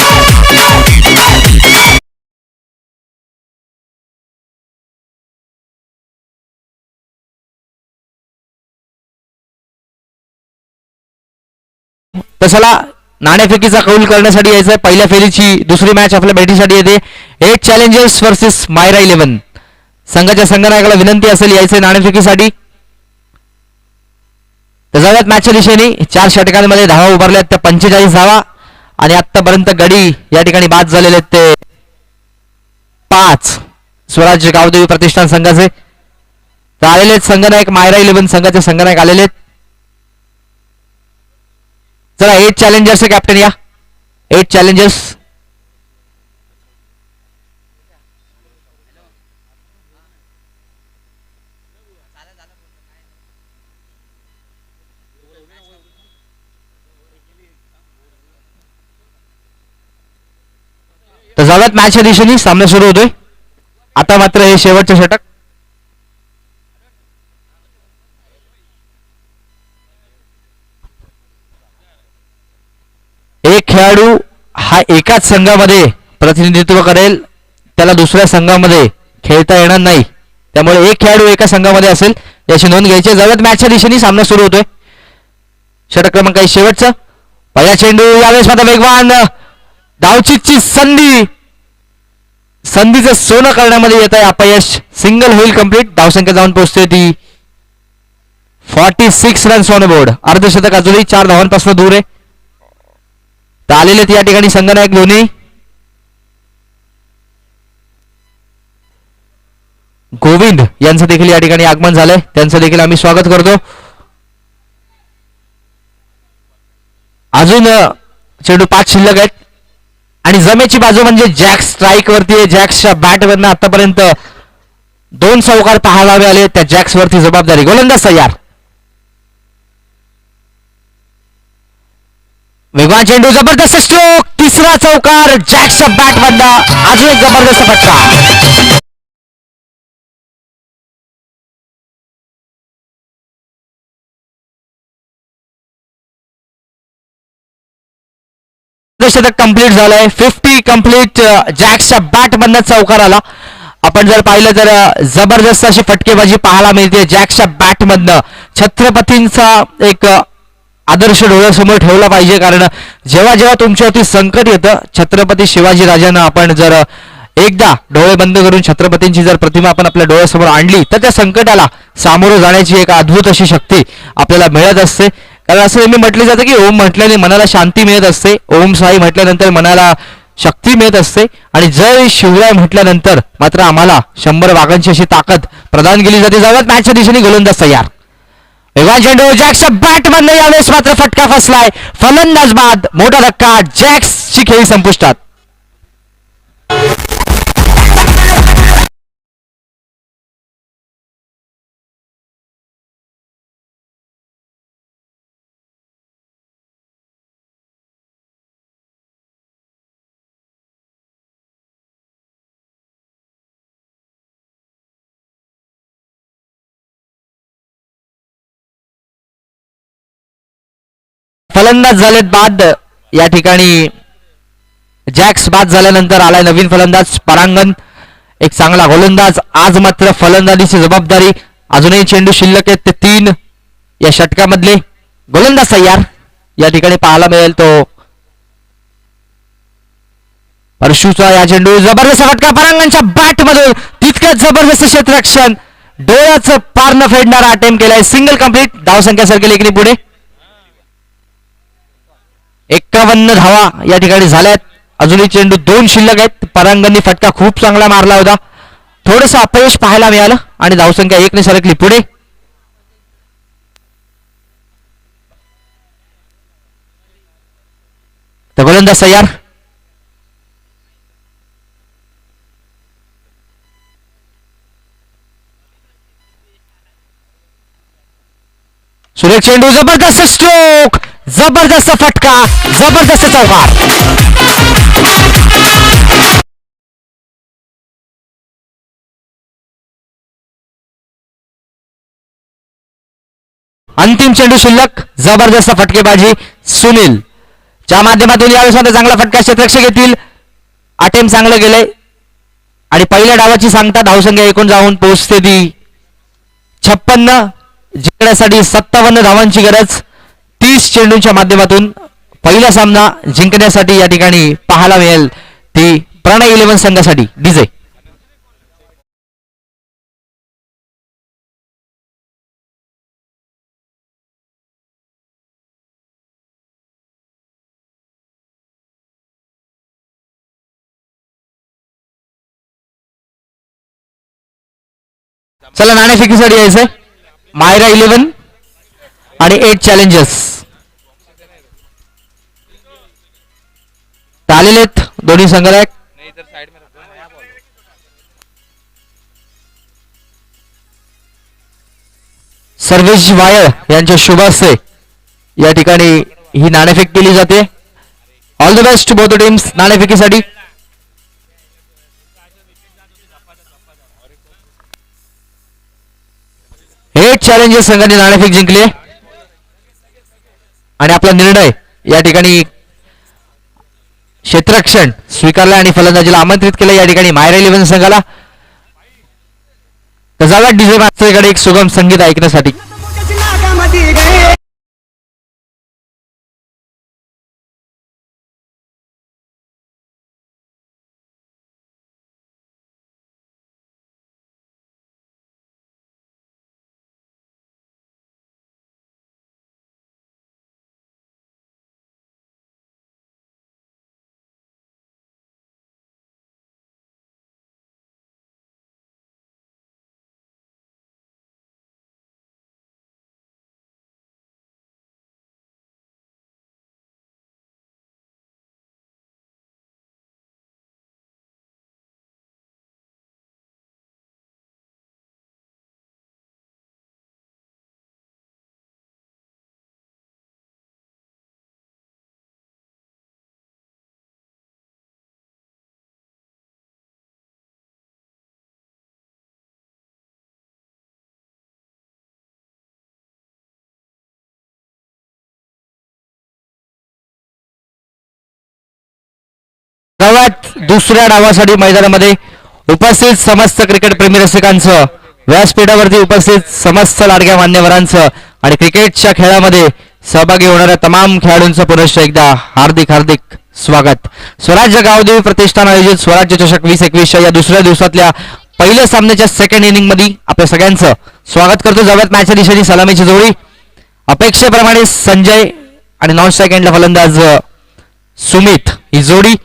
[SPEAKER 1] तर चला नाणेफेकीचा कौल करण्यासाठी यायचंय. पहिल्या फेरीची दुसरी मॅच आपल्या भेटीसाठी येते. 8 चॅलेंजर्स वर्सेस मायरा 11. संघाच्या संघनायकाला विनंती असेल यायचे नाणेफेकीसाठी. तर जाऊयात मॅचच्या दिशेने. 4 षटकांमध्ये धावा उभारल्यात त्या 45 धावा आणि आतापर्यंत गडी या ठिकाणी बाद झालेले आहेत ते 5. स्वराज्य गावदेवी प्रतिष्ठान संघाचे तर आलेले आहेत संघनायक मायरा 11 संघाचे संघनायक आलेले आहेत. चला 8 चॅलेंजर्स कॅप्टन या. 8 चॅलेंजर्स. तर जाऊयात मॅचच्या दिशेने. सामना सुरू होतोय. आता मात्र हे शेवटचे षटक. एक खेळाडू हा एकाच संघामध्ये प्रतिनिधित्व करेल. त्याला दुसऱ्या संघामध्ये खेळता येणार नाही. त्यामुळे एक खेळाडू एका संघामध्ये असेल याची नोंद घ्यायची. जाऊयात मॅचच्या दिशेने. सामना सुरू होतोय. षटक क्रमांक शेवटचं. पहिला चेंडू यावेळेस मात्र वेगवान. धावचीची संधीचं सोनं करण्यामध्ये येत आहे अपयश. सिंगल होईल कंप्लीट. धावसंख्या जाऊन पोहोचते ती 46 रन्स ऑन बोर्ड. अर्धशतक अजूनही 4 धावांपासून दूर आहे. तर आलेले या ठिकाणी संघनायक धोनी. गोविंद यांचं देखील या ठिकाणी आगमन झालंय. त्यांचं देखील आम्ही स्वागत करतो. अजून चेंडू 5 शिल्लक आहेत आणि जमेची बाजू म्हणजे जॅक्स स्ट्राईक वरती आहे. जॅक्सच्या बॅटवरनं आतापर्यंत 2 चौकार पाहायला आले. त्या जॅक्स वरती जबाबदारी. गोलंदाज तयार. वेगवान चेंडू, जबरदस्त स्ट्रोक. तिसरा चौकार जॅक्सच्या बॅटमधला. अजून एक जबरदस्त फटका. शतक कंप्लीट झालंय. 50 कंप्लीट. जॅक्सच्या बॅटमधनं चौकार आला. आपण जर पाहिलं तर जबरदस्त अशी फटकेबाजी पाहायला मिळते जॅक्सच्या बॅटमधनं. छत्रपतींचा एक आदर्श डोळ्यासमोर ठेवला पाहिजे. कारण जेव्हा जेव्हा तुमच्यावरती संकट येतं छत्रपती शिवाजी राजांना आपण जर एकदा डोळे बंद करून छत्रपतींची जर प्रतिमा आपण आपल्या डोळ्यासमोर आणली तर त्या संकटाला सामोरं जाण्याची एक अद्भुत अशी शक्ती आपल्याला मिळत असते. कारण असं नेहमी म्हटलं जातं की ओम म्हटल्याने मनाला शांती मिळत असते. ओम साई म्हटल्यानंतर मनाला शक्ती मिळत असते. आणि जय शिवराय म्हटल्यानंतर मात्र आम्हाला 100 वाघांची अशी ताकद प्रदान केली जाते. जाऊयात मॅचच्या दिशेने. गोलंदाज तयार. वेगवान चेंडू जॅक्सच्या बॅटमधनं यावेळेस मात्र फटका फसलाय. फलंदाज बाद. मोठा धक्का. जॅक्सची खेळी संपुष्टात. फलंदाज झालेत बाद. या ठिकाणी जॅक्स बाद झाल्यानंतर आलाय नवीन फलंदाज परांगण. एक चांगला गोलंदाज. आज मात्र फलंदाजीची जबाबदारी. अजूनही चेंडू शिल्लक आहेत ते 3 या षटकामधले. गोलंदाज तयार. या ठिकाणी पाहायला मिळेल तो परशूचा. या चेंडू जबरदस्त फटका परांगणच्या बॅटमधून. तितकंच जबरदस्त क्षेत्ररक्षण. डोळ्याचं पार न फेडणारा अटेम्प्ट केलाय. Single complete. धावसंख्या सरकेल एकने पुढे. 51 धावा या ठिकाणी झाल्यात. अजूनही चेंडू 2 शिल्लक आहेत. परांगणनी फटका खूप चांगला मारला होता. थोडंसं अपयश पाहायला मिळालं आणि धावसंख्या 1 ने सरकली पुढे. तर गोलंदाज तयार. सुरेख चेंडू, जबरदस्त स्ट्रोक, जबरदस्त फटका, जबरदस्त चौकार. अंतिम चेंडू शिल्लक. जबरदस्त फटकेबाजी सुनील च्या माध्यमातून यावेळेस मात्र चांगला फटका क्षेत्ररक्षक येतील. अटेम्प्ट चांगलं गेलंय आणि पहिल्या डावाची सांगता धावसंख्या एकूण जाऊन पोहोचते ती 56. जिंकण्यासाठी 57 धावांची गरज. 30 चेंडूंच्या माध्यमातून पहिला सामना जिंकण्यासाठी या ठिकाणी पाहायला मिळेल ती प्रणय 11 संघासाठी. डीजे चला नाणेफेकीसाठी यायचंय. मायरा 11 आणि 8 चॅलेंजर्स आलेले आहेत दोन्ही संघाला. सर्वेश वायर यांच्या शुभ हस्ते या ठिकाणी ही नाणेफेक केली जाते. All the best both teams नाणेफेकीसाठी. हे चॅलेंजर्स संघाने नाणेफेक जिंकली आणि आपला निर्णय या ठिकाणी क्षेत्ररक्षण स्वीकारला आणि फलंदाजीला आमंत्रित केलं या ठिकाणी मायरा 11 संघाला. जाऊया डीजे मास्टरकडे एक सुगम संगीत ऐकण्यासाठी. दुसऱ्या डावासाठी मैदानामध्ये उपस्थित समस्त क्रिकेट प्रेमी रसिकांचं, व्यासपीठावरती उपस्थित समस्त लाडक्या मान्यवरांचं आणि क्रिकेटच्या खेळामध्ये सहभागी होणाऱ्या तमाम खेळाडूंचं पुनश्च एकदा हार्दिक हार्दिक स्वागत. स्वराज्य गावदेवी प्रतिष्ठान आयोजित स्वराज्य चषक 2021 या दुसऱ्या दिवसातल्या पहिल्या सामन्याच्या सेकंड इनिंग मध्ये आपल्या सगळ्यांचं स्वागत करतो. जाऊयात मॅचच्या दिशेने सलामीची जोडी. अपेक्षेप्रमाणे संजय आणि नॉन सेकंडला फलंदाज सुमित ही जोडी.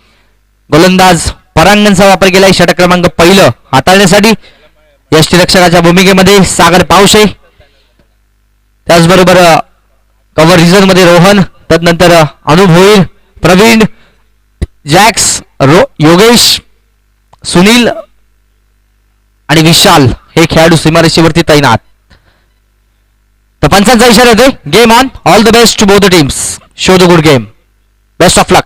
[SPEAKER 1] गोलंदाज परांगणचा वापर केलाय षटक क्रमांक पहिलं हाताळण्यासाठी. यष्टीरक्षकाच्या भूमिकेमध्ये सागर पावशे, त्याचबरोबर कव्हर रिझन मध्ये रोहन, तदनंतर अनुभोईर, प्रवीण, जॅक्स, योगेश, सुनील आणि विशाल हे खेळाडू सीमारेषेवरती तैनात. तर पंचांचा इशारा येतोय, game on, all the best to both the teams, show the good game, best of luck.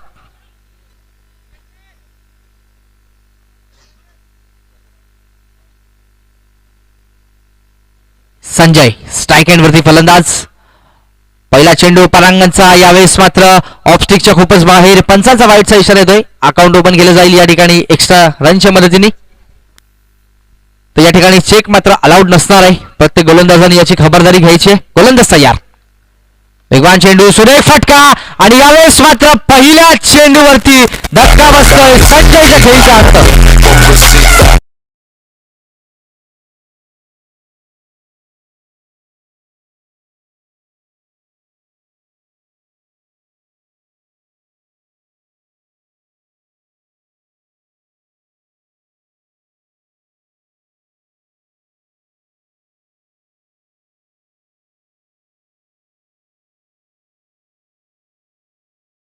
[SPEAKER 1] Sanjay strike end वरती फलंदाज. पहिला चेंडू परांगणचा, यावेळेस मात्र ऑफस्टिकच्या खूपच बाहेर. पंचांचा वाईटचा इशारा येतोय, अकाउंट ओपन केलं जाईल या ठिकाणी एक्स्ट्रा रनच्या मदतीने. तर या ठिकाणी चेक मात्र अलाउड नसणार आहे. प्रत्येक गोलंदाजाने याची खबरदारी घ्यायची. गोलंदाज तयार. वेगवान चेंडू, सुरेख फटका आणि यावेळेस मात्र पहिल्या चेंडूवरती धक्का बसतोय संजयच्या खेळीचा अर्थ.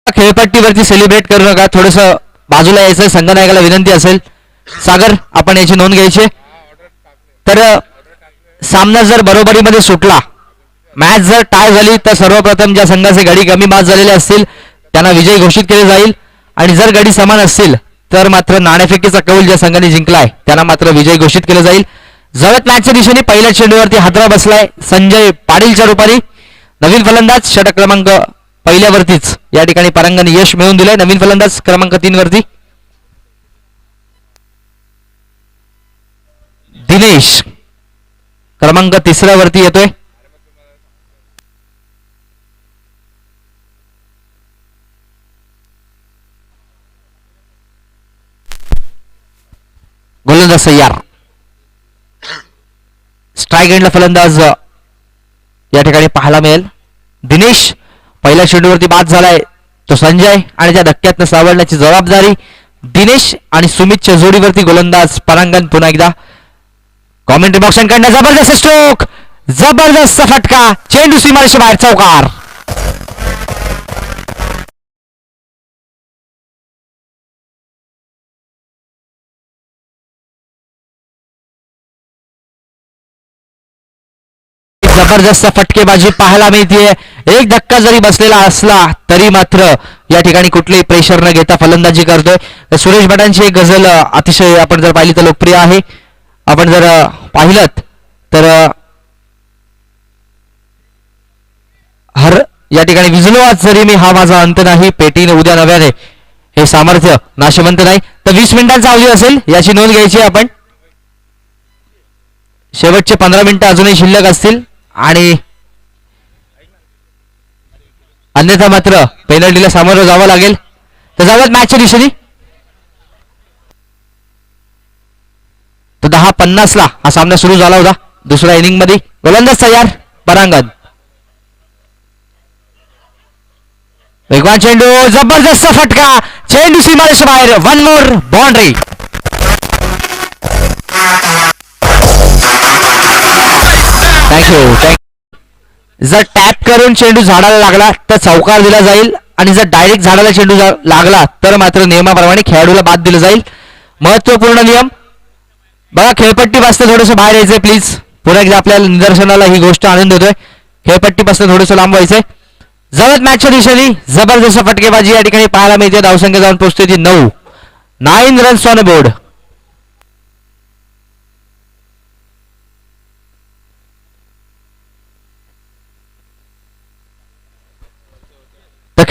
[SPEAKER 1] खेळपट्टीवरती सेलिब्रेट करू नका, थोडस बाजूला यायचं. संघनायकाला विनंती असेल, सागर आपण याची नोंद घ्यायची. तर सामना जर बरोबरीमध्ये सुटला, मॅच जर टाय झाली, तर सर्वप्रथम ज्या संघाचे गडी कमी बाद झालेले असतील त्यांना विजयी घोषित केले जाईल. आणि जर गडी समान असतील तर मात्र नाणेफेकीचा कौल ज्या संघाने जिंकलाय त्यांना मात्र विजयी घोषित केले जाईल. जवळ मॅचच्या दिशेने पहिल्या चेंडूवरती हादरा बसलाय संजय पाटीलच्या रूपाने. नवीन फलंदाज षटक क्रमांक पहिल्यावरतीच या ठिकाणी परांगण यश मिळवून दिलंय. नवीन फलंदाज क्रमांक 3 वरती दिनेश क्रमांक 3 वरती येतोय. गोलंदाज सय्यार. स्ट्राईक एंडला फलंदाज या ठिकाणी पाहायला मिळेल. दिनेश पहिल्या चेंडूवरती बाद झालाय तो संजय आणि त्या धक्क्यातनं सावरण्याची जबाबदारी दिनेश आणि सुमितच्या जोडीवरती. गोलंदाज परांगण पुन्हा एकदा कॉमेंट्री बॉक्सांकडनं जबरदस्त स्ट्रोक, जबरदस्त फटका, चेंडू सीमारेषे बाहेर, चौकार. जबरदस्त फटकेबाजी पाहायला मिळतीये. एक धक्का जरी बसलेला असला तरी मात्र या ठिकाणी कुठलेही प्रेशर न घेता फलंदाजी करतोय. सुरेश भटांची एक गझल अतिशय आपण जर पाहिली तर लोकप्रिय आहे. आपण जर पाहिलं तर हर या ठिकाणी विजलो आज जरी मी हा माझा अंत नाही, पेटीने उद्या नव्याने हे सामर्थ्य नाशवंत नाही. तर 20 मिनिटांचा अवधी असेल याची नोंद घ्यायची आपण. शेवटचे 15 मिनिटं अजूनही शिल्लक असतील आणि अन्यथा मात्र पेनल्टीला सामोरं जावं लागेल. तर जाऊयात मॅचच्या दिशेने. तर 10:50 हा सामना सुरू झाला होता दुसऱ्या इनिंग मध्ये. गोलंदाज तयार परांगण. वेगवान चेंडू, जबरदस्त फटका, चेंडू सीमारेषे बाहेर, वन मोर बाउंड्री. थँक्यू. जर टॅप करून चेंडू झाडाला लागला तर चौकार दिला जाईल आणि जर डायरेक्ट झाडाला चेंडू लागला तर मात्र नियमाप्रमाणे खेळाडूला बाद दिलं जाईल. महत्वपूर्ण नियम बघा. खेळपट्टीपासून थोडंसं बाहेर यायचंय प्लीज. पुन्हा एकदा आपल्याला निदर्शनाला ही गोष्ट आणून देतोय. खेळपट्टीपासून थोडंसं लांब व्हायचंय. जवळ मॅचच्या दिशेने जबरदस्त फटकेबाजी या ठिकाणी पाहायला मिळते. धावसंख्या जाऊन पोहोचते ती 9 रन्स ऑन बोर्ड. तर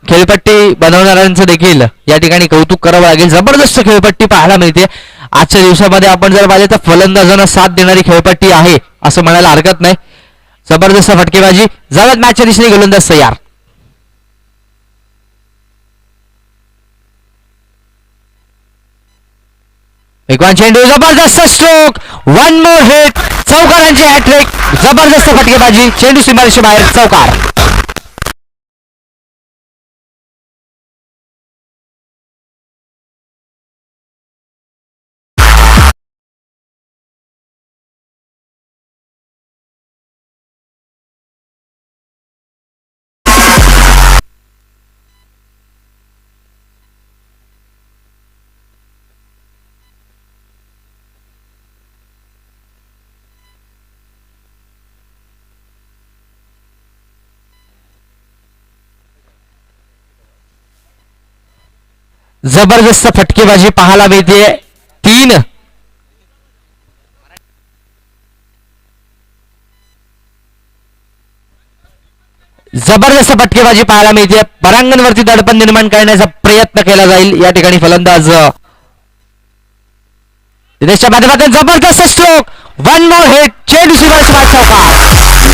[SPEAKER 1] खेळपट्टी बनवणाऱ्यांचं देखील या ठिकाणी कौतुक करावं लागेल. जबरदस्त खेळपट्टी पाहायला मिळते. आजच्या दिवसामध्ये आपण जर पाहिलं तर फलंदाजांना साथ देणारी खेळपट्टी आहे असं म्हणायला हरकत नाही. जबरदस्त फटकेबाजी. जावत मॅचच्या दिशेने गोलंदाज तयार. वेगवान चेंडू, जबरदस्त स्ट्रोक, वन मोर हिट, चौकारांची हॅट्रिक, जबरदस्त फटकेबाजी, चेंडू सीमारेषे बाहेर, चौकार. जबरदस्त फटकेबाजी पाहायला मिळते. 3 जबरदस्त फटकेबाजी पाहायला मिळते. परांगणवरती दडपण निर्माण करण्याचा प्रयत्न केला जाईल. या ठिकाणी फलंदाज दिनेशच्या माध्यमातून जबरदस्त स्ट्रोक, वन मोर हिट, चेंडू सीमारेषे बाहेर, चौकार.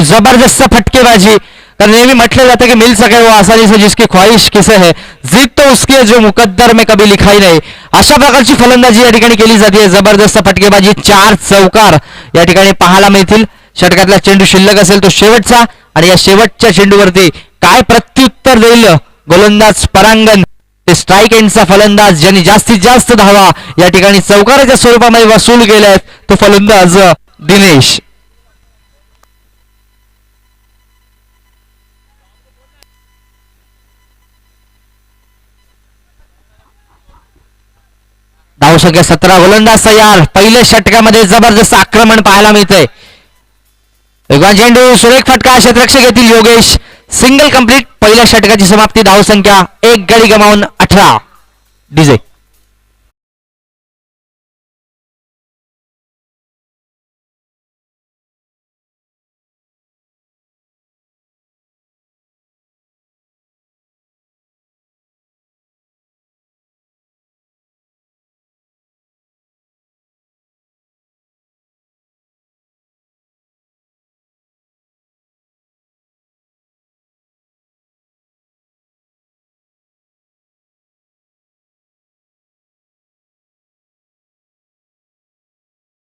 [SPEAKER 1] जबरदस्त फटकेबाजी. कारण नेहमी म्हटलं जातं की मिल सके वो आसानी से जिसकी ख्वाहिश किसे है, जीत तो उसकी जो मुकद्दर में कभी लिखाई नाही. अशा प्रकारची फलंदाजी या ठिकाणी केली जाते. जबरदस्त फटकेबाजी, 4 चौकार या ठिकाणी पाहायला मिळतील. षटकातला चेंडू शिल्लक असेल तो शेवटचा आणि या शेवटच्या चेंडूवरती काय प्रत्युत्तर देईल गोलंदाज परांगण. ते स्ट्राईक एंडचा फलंदाज ज्यांनी जास्तीत जास्त धावा या ठिकाणी चौकाराच्या स्वरूपामध्ये वसूल केल्यात तो फलंदाज दिनेश. धावसंख्या 17. गोलंदाज तयार. पहिल्या षटकामध्ये जबरदस्त आक्रमण पाहायला मिळतंय. वेगवान चेंडू, सुरेख फटका, क्षेत्ररक्षक येथील योगेश. Single complete. पहिल्या षटकाची समाप्ती. धावसंख्या 1 गडी गमावून 18. डीजे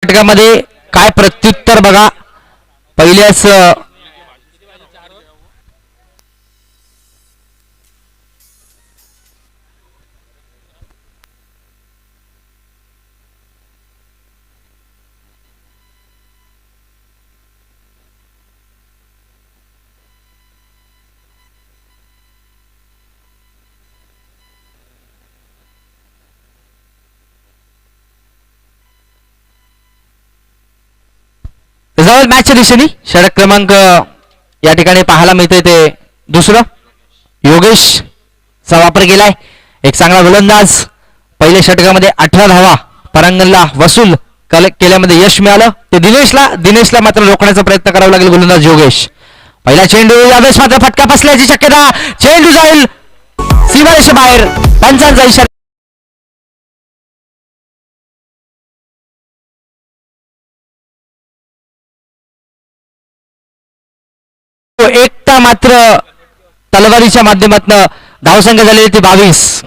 [SPEAKER 1] षटकामध्ये काय प्रत्युत्तर बघा. पहिल्याच जवळ मॅचच्या दिशेने षटक क्रमांक या ठिकाणी पाहायला मिळते ते दुसरं. योगेश चा वापर केलाय. एक चांगला गोलंदाज. पहिल्या षटकामध्ये 18 धावा परांगणला वसूल केल्यामध्ये यश मिळालं. ते दिनेशला मात्र रोखण्याचा प्रयत्न करावा लागेल. गोलंदाज योगेश. पहिला चेंडू, यावेळेस मात्र फटका बसल्याची शक्यता. चेंडू जाईल सीमारेषे बाहेर. पंचांचा इशारा. एकटा मात्र तलवारीच्या माध्यमातून धावसंख्या झालेली ती 22.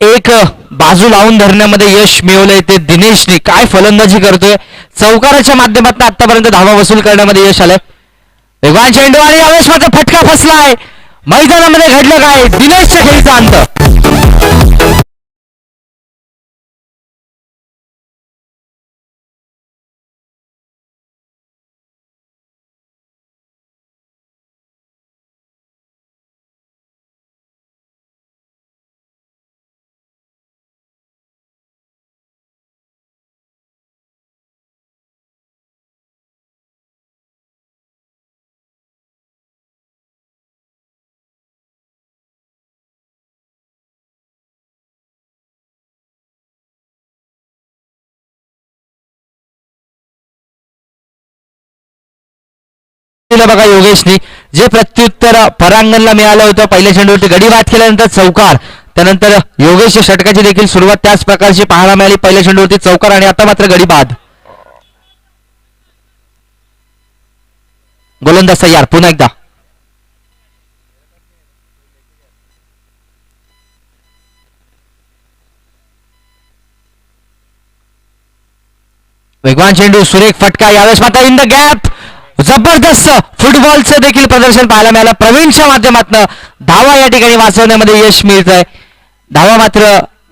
[SPEAKER 1] एक बाजू लावून धरण्यामध्ये यश मिळवलंय ते दिनेशने. काय फलंदाजी करतोय. चौकाराच्या माध्यमातून आतापर्यंत धावा वसूल करण्यामध्ये यश आलंय. वेगवान चेंडू आणि यावेळेस मात्र फटका फसलाय. मैदानामध्ये घडलं काय. दिनेशच्या खेळीचा अंत. बघा योगेशनी जे प्रत्युत्तर परांगणला मिळालं होतं. पहिल्या चेंडूवरती गडी बाद केल्यानंतर चौकार. त्यानंतर योगेशच्या षटकाची देखील सुरुवात त्याच प्रकारची पाहायला मिळाली. पहिल्या चेंडूवरती चौकार आणि आता मात्र गडी बाद. गोलंदाज तयार. पुन्हा एकदा वेगवान चेंडू, सुरेख फटका. यावेळेस मात्र इन द गॅप. जबरदस्त फुटबॉलचं देखील प्रदर्शन पाहायला मिळालं. प्रवीणच्या माध्यमातून धावा या ठिकाणी वाचवण्यामध्ये यश मिळत आहे. धावा मात्र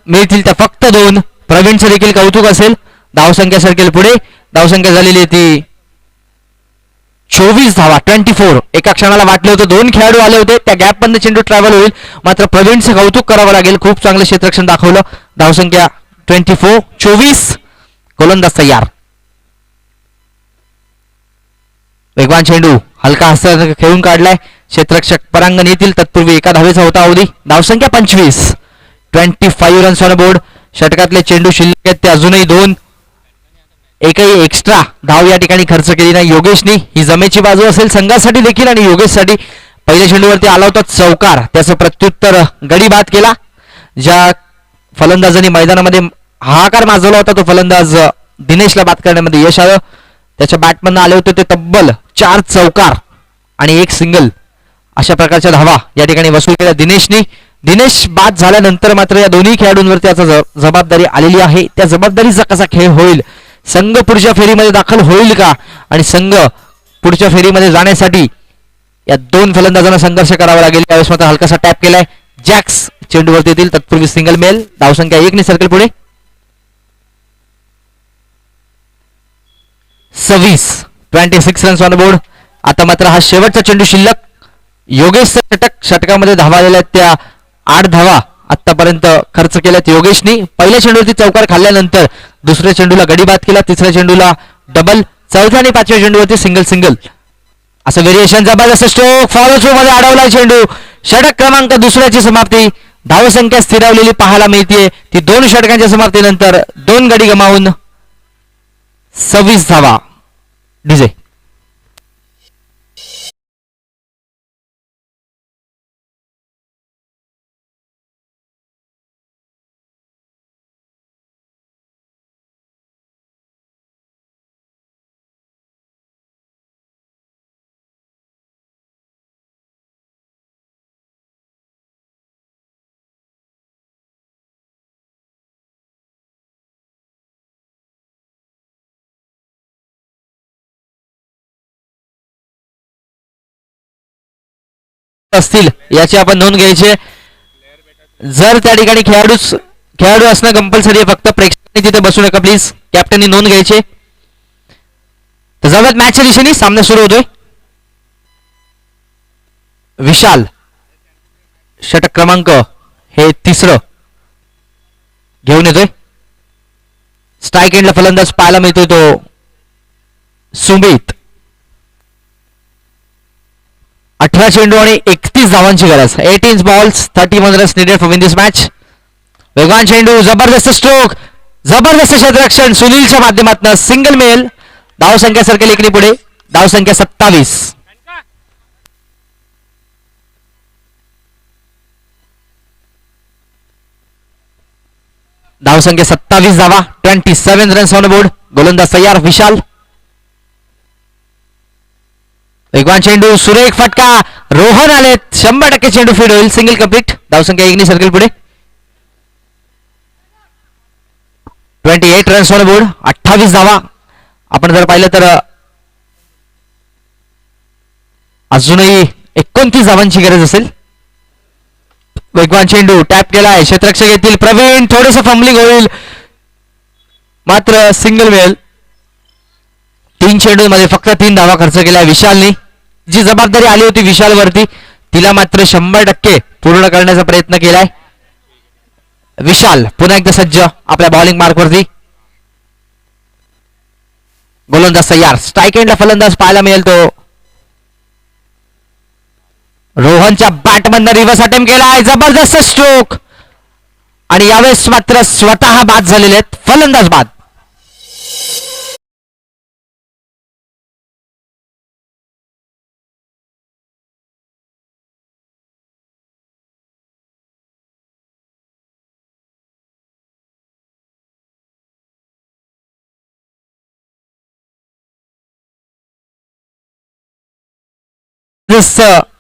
[SPEAKER 1] मिळतील त्या फक्त 2. प्रवीणचं देखील कौतुक असेल. धावसंख्या सरकेल पुढे. धावसंख्या झालेली आहे ती 24 धावा. 24. एका क्षणाला वाटलं होतं 2 खेळाडू आले होते. त्या गॅप मध्ये चेंडू ट्रॅव्हल होईल. मात्र प्रवीणचं कौतुक करावं लागेल. खूप चांगलं क्षेत्ररक्षण दाखवलं. धावसंख्या 24. 24. गोलंदाज तयार. वेगवान चेंडू हलका हस्त खेळून काढलाय. क्षेत्ररक्षक परांगण येतील. तत्पूर्वी एका धावेचा होता अवधी. धावसंख्या 25. 25 रन्स ऑन बोर्ड. षटकातले चेंडू शिल्लक आहेत ते अजूनही 2. एकही एक्स्ट्रा धाव या ठिकाणी खर्च केली नाही योगेशनी. ही जमेची बाजू असेल संघासाठी देखील आणि योगेशसाठी. पहिल्या चेंडूवरती आला होता चौकार. त्याचं प्रत्युत्तर गडी बाद केला. ज्या फलंदाजांनी मैदानामध्ये हाहाकार माजवला होता तो फलंदाज दिनेशला बाद करण्यामध्ये यश आलं. त्याच्या बॅटमधून आले होते ते तब्बल 4 चौकार आणि 1 सिंगल. अशा प्रकारच्या धावा या ठिकाणी वसूल केल्या दिनेशनी. दिनेश बाद झाल्यानंतर मात्र या दोन्ही खेळाडूंवरती आता जबाबदारी आलेली आहे. त्या जबाबदारीचा कसा खेळ होईल. संघ पुढच्या फेरीमध्ये दाखल होईल का आणि संघ पुढच्या फेरीमध्ये जाण्यासाठी या 2 फलंदाजांना संघर्ष करावा लागेल. त्यावेळेस मात्र हलकासा टॅप केलाय. जॅक्स चेंडूवरती येतील. तत्पूर्वी सिंगल मेल. धावसंख्या 1 ने सर्कल पुढे. 26 रन्स ऑन बोर्ड. आता मात्र हा शेवटचा चेंडू शिल्लक. योगेशचं षटकामध्ये धावा आलेल्या आहेत त्या 8 धावा आतापर्यंत खर्च केल्यात योगेशनी. पहिल्या चेंडूवरती चौकार खाल्ल्यानंतर दुसऱ्या चेंडूला गडी बाद केला, तिसऱ्या चेंडूला डबल, चौथ्या आणि पाचव्या चेंडूवरती सिंगल सिंगल असं व्हेरिएशन. जबरदस्त स्ट्रोक, फॉलो थ्रू मध्ये अडवला चेंडू. षटक क्रमांक दुसऱ्याची समाप्ती. धावसंख्या स्थिरावलेली पाहायला मिळते ती 2 षटकांच्या समाप्तीनंतर 2 गडी गमावून 26 धावा. डीजे असतील याची आपण नोंद घ्यायची. जर त्या ठिकाणी खेळाडू असणं कंपल्सरी आहे, फक्त प्रेक्षकांनी तिथे बसू नका प्लीज. कॅप्टननी नोंद घ्यायची. तर जाऊयात मॅचच्या दिशेने. सामना सुरू होतोय. विशाल षटक क्रमांक हे तिसरं घेऊन येतोय. स्ट्राईक एंडला फलंदाज पाहायला मिळतोय तो सुमित. 18 चेंडू आणि 31 धावांची गरज. 18 balls 31 runs needed for win this match. वेगवान चेंडू, जबरदस्त स्ट्रोक, जबरदस्त क्षेत्ररक्षण सुनीलच्या माध्यमातून सिंगल मिळेल. धावसंख्या सरकेल इकडे पुढे. धावसंख्या 27. धावसंख्या 27 धावा. 27 रन्स ऑन बोर्ड. गोलंदाज तयार विशाल. वेगवान चेंडू, सुरेख फटका, रोहन आलेत. 100% चेंडू फीड होईल. Single complete. धावसंख्या 1 सर्कल पुढे. 28 रन्स ऑन बोर्ड. 28 धावा. आपण जर पाहिलं तर अजूनही 29 धावांची गरज असेल. वेगवान चेंडू टॅप केलाय. क्षेत्ररक्षक येतील प्रवीण. थोडंसं फंबलिंग होईल मात्र सिंगल मिळेल. 3 चेंडूमध्ये फक्त 3 धावा खर्च केल्या विशालनी. जी जबाबदारी आली होती विशालवरती तिला मात्र 100% पूर्ण करण्याचा प्रयत्न केलाय विशाल. पुन्हा एकदा सज्ज आपल्या बॉलिंग मार्कवरती. गोलंदाज तयार. स्ट्राईक एंडला फलंदाज पाहायला मिळेल तो रोहनच्या बॅटमधनं रिव्हर्स अटेम्प्ट केलाय. जबरदस्त स्ट्रोक आणि यावेळेस मात्र स्वतः बाद झालेले आहेत. फलंदाज बाद.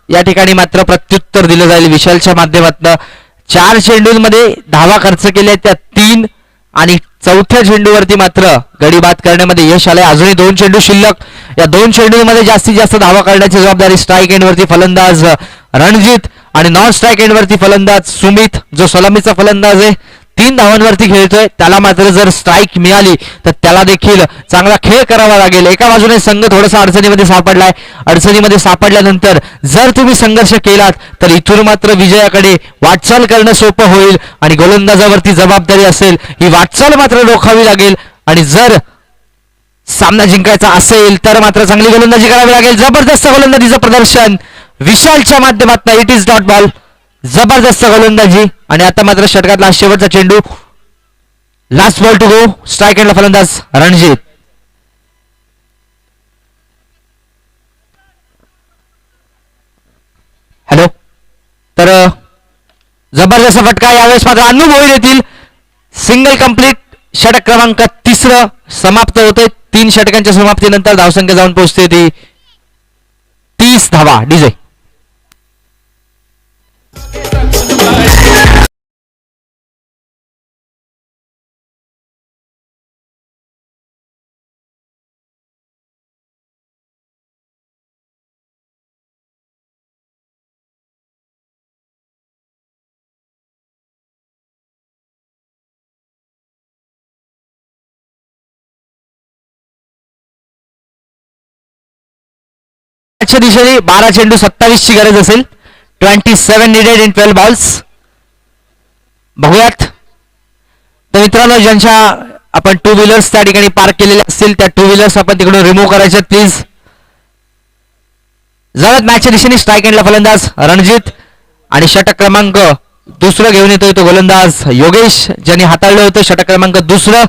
[SPEAKER 1] या ठिकाणी मात्र प्रत्युत्तर दिलं जाईल विशालच्या माध्यमातून. 4 चेंडूंमध्ये धावा खर्च केल्या त्या 3 आणि चौथ्या चेंडूवरती मात्र गडी बाद करण्यामध्ये यश आलंय. अजूनही 2 चेंडू शिल्लक. या 2 चेंडूंमध्ये जास्तीत जास्त धावा करण्याची जबाबदारी स्ट्राईक एंडवरती फलंदाज रणजित आणि नॉन स्ट्राईक एंडवरती फलंदाज सुमित जो सलामीचा फलंदाज आहे. 3 धावांवरती खेळतोय. त्याला मात्र जर स्ट्राईक मिळाली तर त्याला देखील चांगला खेळ करावा लागेल. एका बाजूने संघ थोडासा अडचणीमध्ये सापडलाय. अडचणीमध्ये सापडल्यानंतर जर तुम्ही संघर्ष केलात तर इथून मात्र विजयाकडे वाटचाल करणं सोपं होईल आणि गोलंदाजावरती जबाबदारी असेल. ही वाटचाल मात्र रोखावी लागेल आणि जर सामना जिंकायचा असेल तर मात्र चांगली गोलंदाजी करावी लागेल. जबरदस्त गोलंदाजीचं प्रदर्शन विशालच्या माध्यमातून. It is dot ball. जबरदस्त गोलंदाजी आणि आता मात्र षटकातला शेवटचा चेंडू. Last ball to go. Strike एंडला फलंदाज रणजित. हॅलो. तर जबरदस्त फटका. यावेळेस मात्र अनुभवी येतील. Single complete. षटक क्रमांक 3 समाप्त होते. 3 षटकांच्या समाप्तीनंतर धावसंख्या जाऊन पोहोचते ती 30 धावा. डीजे मॅचच्या दिशेने 12 चेंडू 27 ची गरज असेल. 27 needed in 12 balls. बघूयात. तर मित्रांनो, ज्यांच्या आपण टू व्हीलर्स त्या ठिकाणी पार्क केलेल्या असतील त्या टू व्हीलर्स आपण तिकडून रिमूव्ह करायचे प्लीज. जवळ मॅचच्या दिशेने स्ट्राईक एंडला फलंदाज रणजित आणि षटक क्रमांक दुसरं घेऊन येतोय तो गोलंदाज योगेश, ज्यांनी हाताळलं होतं षटक क्रमांक दुसरं.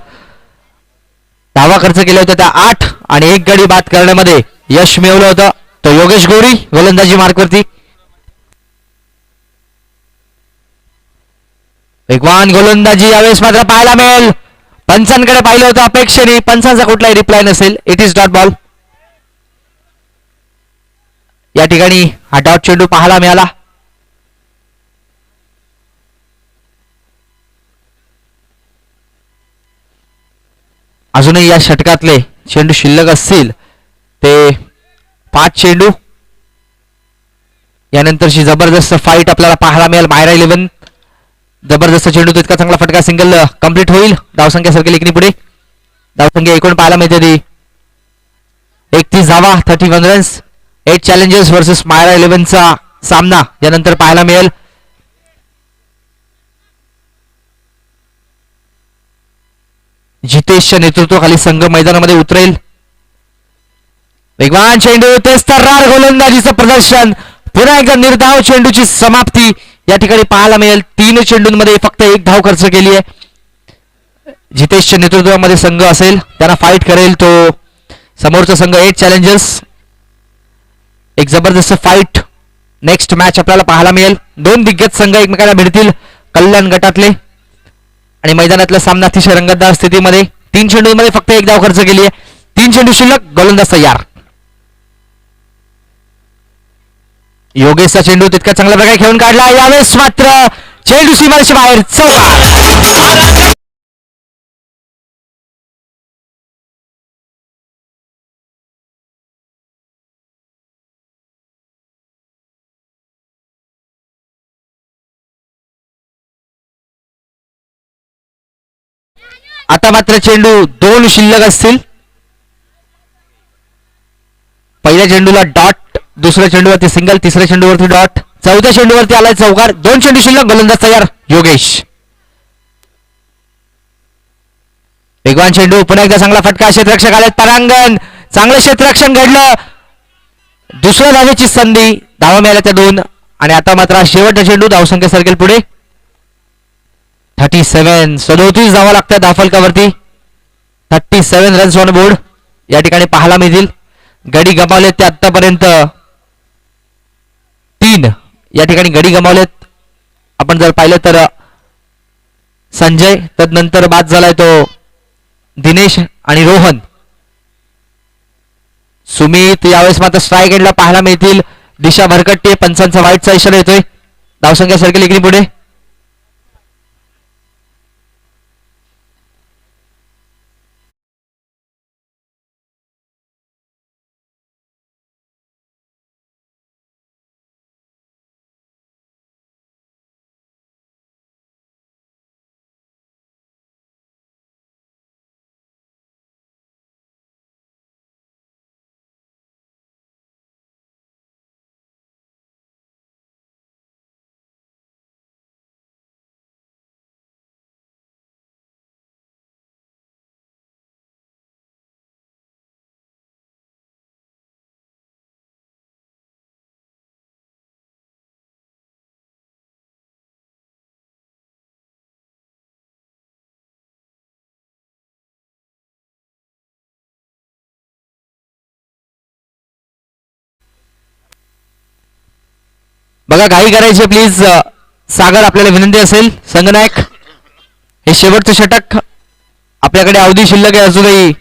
[SPEAKER 1] धावा खर्च केला होता त्या 8 आणि 1 गडी बाद करण्यामध्ये यश मिळवलं होतं. तो योगेश गौरी गोलंदाजी मार्कवरती. वेगवान गोलंदाजी यावेळेस मात्र पाहायला मिळेल. पंचांकडे पाहिलं होतं अपेक्षेने, पंचांचा कुठलाही रिप्लाय नसेल. It is dot ball. या ठिकाणी हा डॉट चेंडू पाहायला मिळाला. अजूनही या षटकातले चेंडू शिल्लक असतील ते 5 चेंडू. यानंतरची जबरदस्त फाईट आपल्याला पाहायला मिळेल. मायरा 11 जबरदस्त चेंडू, तो इतका चांगला फटका सिंगल कंप्लीट होईल. धावसंख्या सर्कल एकनी पुढे. धावसंख्या एकूण पाहायला मिळते ती 31 धावा 31 रन्स. 8 चॅलेंजेस वर्सेस मायरा 11 चा सामना यानंतर पाहायला मिळेल. जितेशच्या नेतृत्वाखाली संघ मैदानामध्ये उतरेल. वेगवान चेंडू, तेच तर्रार गोलंदाजीचं प्रदर्शन. पुन्हा एकदा निर्धाव चेंडूची समाप्ती या ठिकाणी पाहायला मिळेल. 3 चेंडूंमध्ये फक्त 1 धाव खर्च केली आहे. जितेशच्या नेतृत्वामध्ये संघ असेल, त्यांना फाईट करेल तो समोरचा संघ. 8 चॅलेंजर्स, एक जबरदस्त फाईट नेक्स्ट मॅच आपल्याला पाहायला मिळेल. 2 दिग्गज संघ एकमेकांना भिडतील कल्याण गटातले आणि मैदानातला सामना अतिशय रंगतदार स्थितीमध्ये. 3 चेंडूंमध्ये फक्त 1 धाव खर्च केली आहे. 3 चेंडू शिल्लक. गोलंदाज तयार. योगेशचा चेंडू तितका चांगल्या प्रकारे खेळून काढला. यावेळेस मात्र चेंडू सीमारेषे बाहेर. चौकार. आता मात्र चेंडू 2 शिल्लक असतील. पहिल्या चेंडूला डॉट, दुसऱ्या चेंडूवरती सिंगल, तिसऱ्या चेंडूवरती डॉट, चौथ्या चेंडूवरती आलाय चौकार. 2 चेंडू शिल्लक. गोलंदाज तयार योगेश. वेगवान चेंडू, पुन्हा एकदा चांगला फटका. क्षेत्ररक्षक आले परांगण. चांगलं क्षेत्ररक्षण घडलं. दुसऱ्या धावेची संधी. धावा मिळाल्या त्या 2 आणि आता मात्र शेवटचा चेंडू. धावसंख्या सर्कल पुढे 37. 37 धावा लागतात धावफलकावरती. 37 रन्स ऑन बोर्ड या ठिकाणी पाहायला मिळतील. गडी गमावलेत ते आतापर्यंत 3 या ठिकाणी गडी गमावलेत. आपण जर पाहिलं तर संजय, तदनंतर बाद झालाय तो दिनेश आणि रोहन. सुमित यावेळेस मात्र स्ट्राईक एंडला पाहायला मिळतील. दिशा भरकटते. पंचांचा वाईटचा इशारा येतोय. धावसंख्या सर्कल एकनी पुढे. बघा, घाई करायची प्लीज. सागर, आपल्याला विनंती असेल. संगनायक, हे शेवटचं षटक. आपल्याकडे अवधी शिल्लक आहे अजूनही.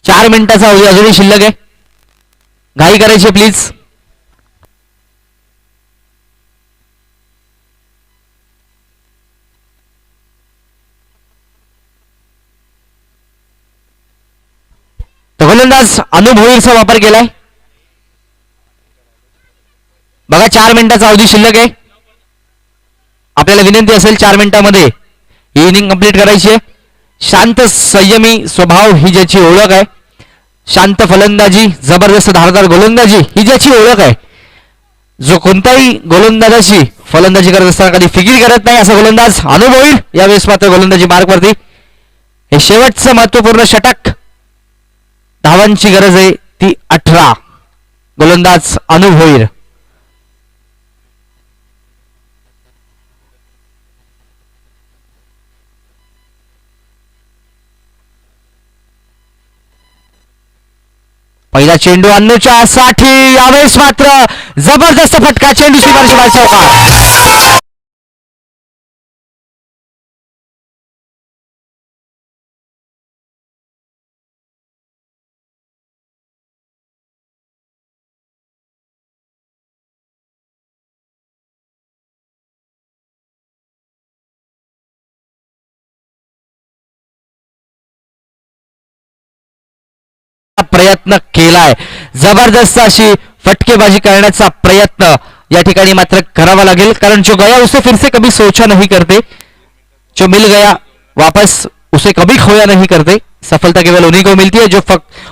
[SPEAKER 1] 4 मिनिटाचा अवधी अजूनही शिल्लक आहे. घाई करायची प्लीज. गोलंदाज अनुभवीचा वापर केलाय. बघा, 4 मिनिटाचा अवधी शिल्लक आहे. आपल्याला विनंती असेल 4 मिनिटांमध्ये ही इनिंग कंप्लीट करायची आहे. शांत संयमी स्वभाव ही ज्याची ओळख आहे शांत फलंदाजी, जबरदस्त धारदार गोलंदाजी ही ज्याची ओळख आहे. जो कोणताही गोलंदाजाची फलंदाजी करत असताना कधी फिकीर करत नाही असा गोलंदाज अनुभवी. यावेळेस मात्र गोलंदाजी मार्कवरती. हे शेवटचं महत्वपूर्ण षटक. धावांची गरज आहे ती 18. गोलंदाज अनुभवी. पहिला चेंडू अन्नूच्या साठी. यावेळेस मात्र जबरदस्त फटका. चेंडू सीमारेषेबाहेर चौकार. प्रयत्न केलाय. जबरदस्त अशी फटकेबाजी करण्याचा प्रयत्न या ठिकाणी मात्र करावा लागेल, कारण जो गया उसे फिर से कभी सोचा नहीं करते, जो मिल गया वापस उसे कभी खोया नहीं करते. सफलता केवल उन्हीं को मिलती है जो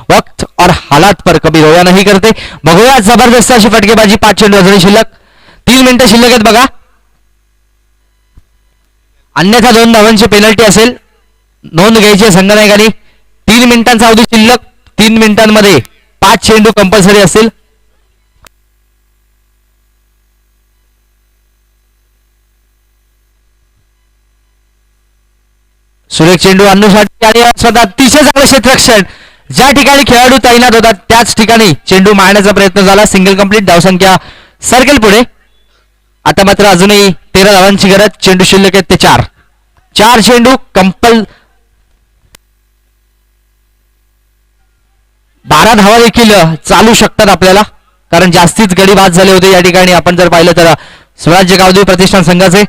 [SPEAKER 1] वक्त और हालात पर कभी रोया नहीं करते. बघूया जबरदस्त अशी फटकेबाजी. 5 चेंडू अजूनही शिल्लक. 3 मिनिटं शिल्लक आहेत बघा. अन्यथा 2 धावांची पेनल्टी असेल. नोंद घ्यायची संघनायकांनी. 3 मिनिटांचा अवधी शिल्लक. 3 मिनिटांमध्ये 5 चेंडू कंपल्सरी असतील. सुरेख चेंडू अन्नूसाठी आणि स्वतः अतिशय चांगलं क्षेत्ररक्षण. ज्या ठिकाणी खेळाडू तैनात होतात त्याच ठिकाणी चेंडू मारण्याचा प्रयत्न झाला. Single complete. धावसंख्या सर्कल पुढे. आता मात्र अजूनही 13 धावांची गरज. चेंडू शिल्लक आहेत ते 4 चेंडू कंपल. 12 धावा देखील चालू शकतात आपल्याला, कारण जास्तीच गडी बाद झाले होते या ठिकाणी आपण जर पाहिलं तर स्वराज्य गावदेवी प्रतिष्ठान संघाचे.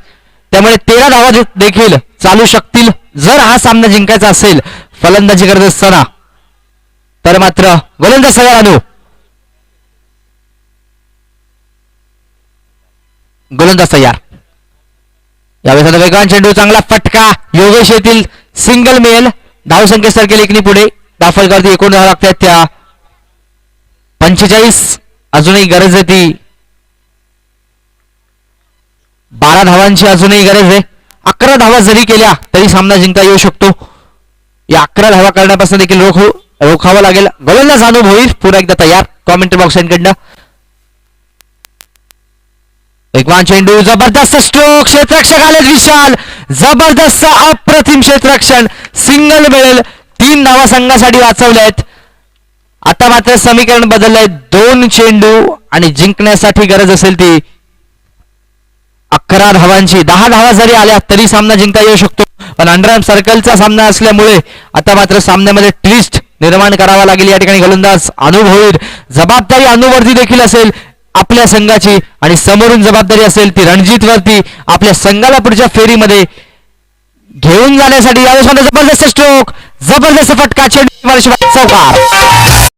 [SPEAKER 1] त्यामुळे 13 धावा देखील चालू शकतील जर हा सामना जिंकायचा असेल फलंदाजी करत असताना. तर मात्र गोलंदाज तयार. अनु गोलंदाज तयार. यावेळेस आता वेगवान चेंडू. चांगला फटका. योगेश येथील सिंगल मेल. धावसंख्या सर्कल 1 पुढे. दाफलकरती 19 धावा लागतात त्या 45. अजूनही गरज आहे ती 12 धावांची अजूनही गरज आहे. 11 धावा जरी केल्या तरी सामना जिंकता येऊ शकतो. या 11 धावा करण्यापासून देखील रोखावं लागेल. गोलंदाज अनुभवी पुन्हा एकदा तयार. कॉमेंट्री बॉक्स कडनं वेगवान चेंडू. जबरदस्त स्ट्रोक. क्षेत्ररक्षक आलेत विशाल. जबरदस्त अप्रतिम क्षेत्ररक्षण. सिंगल मिळेल. 3 धावा संघासाठी वाचवल्या आहेत. आता मात्र समीकरण बदललंय. 2 चेंडू आणि जिंकण्यासाठी गरज असेल ती 11 धावांची. 10 धावा जरी आल्या तरी सामना जिंकता येऊ शकतो, पण अंडरआर्म सर्कलचा सामना असल्यामुळे आता मात्र सामन्यामध्ये ट्विस्ट निर्माण करावा लागेल. या ठिकाणी गोलंदाज अनुभवी. जबाबदारी अनुभवती देखील असेल आपल्या संघाची, आणि समोरून जबाबदारी असेल ती रणजित वरती आपल्या संघाला पुढच्या फेरीमध्ये घेऊन जाण्यासाठी. यावेळेस जबरदस्त स्ट्रोक. जबरदस्त फटका. चेंडू चौकार.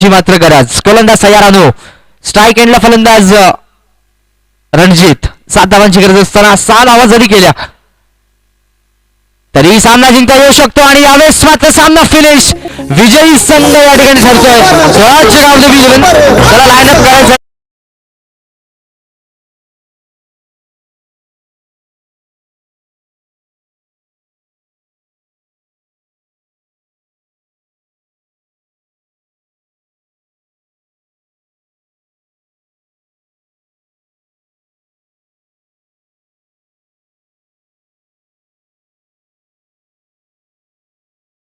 [SPEAKER 1] मात्र गरज. गोलंदाज तयार. अनु स्ट्राईक एंडला फलंदाज रणजित. 7 धावांची गरज असताना 6 धावा जरी केल्या तरी सामना जिंकता येऊ शकतो, आणि यावेळेस मात्र सामना फिनिश. विजयी संघ या ठिकाणी ठरतोय. स्वराज्य गावदेवी. त्याला लाईनअप करायचं.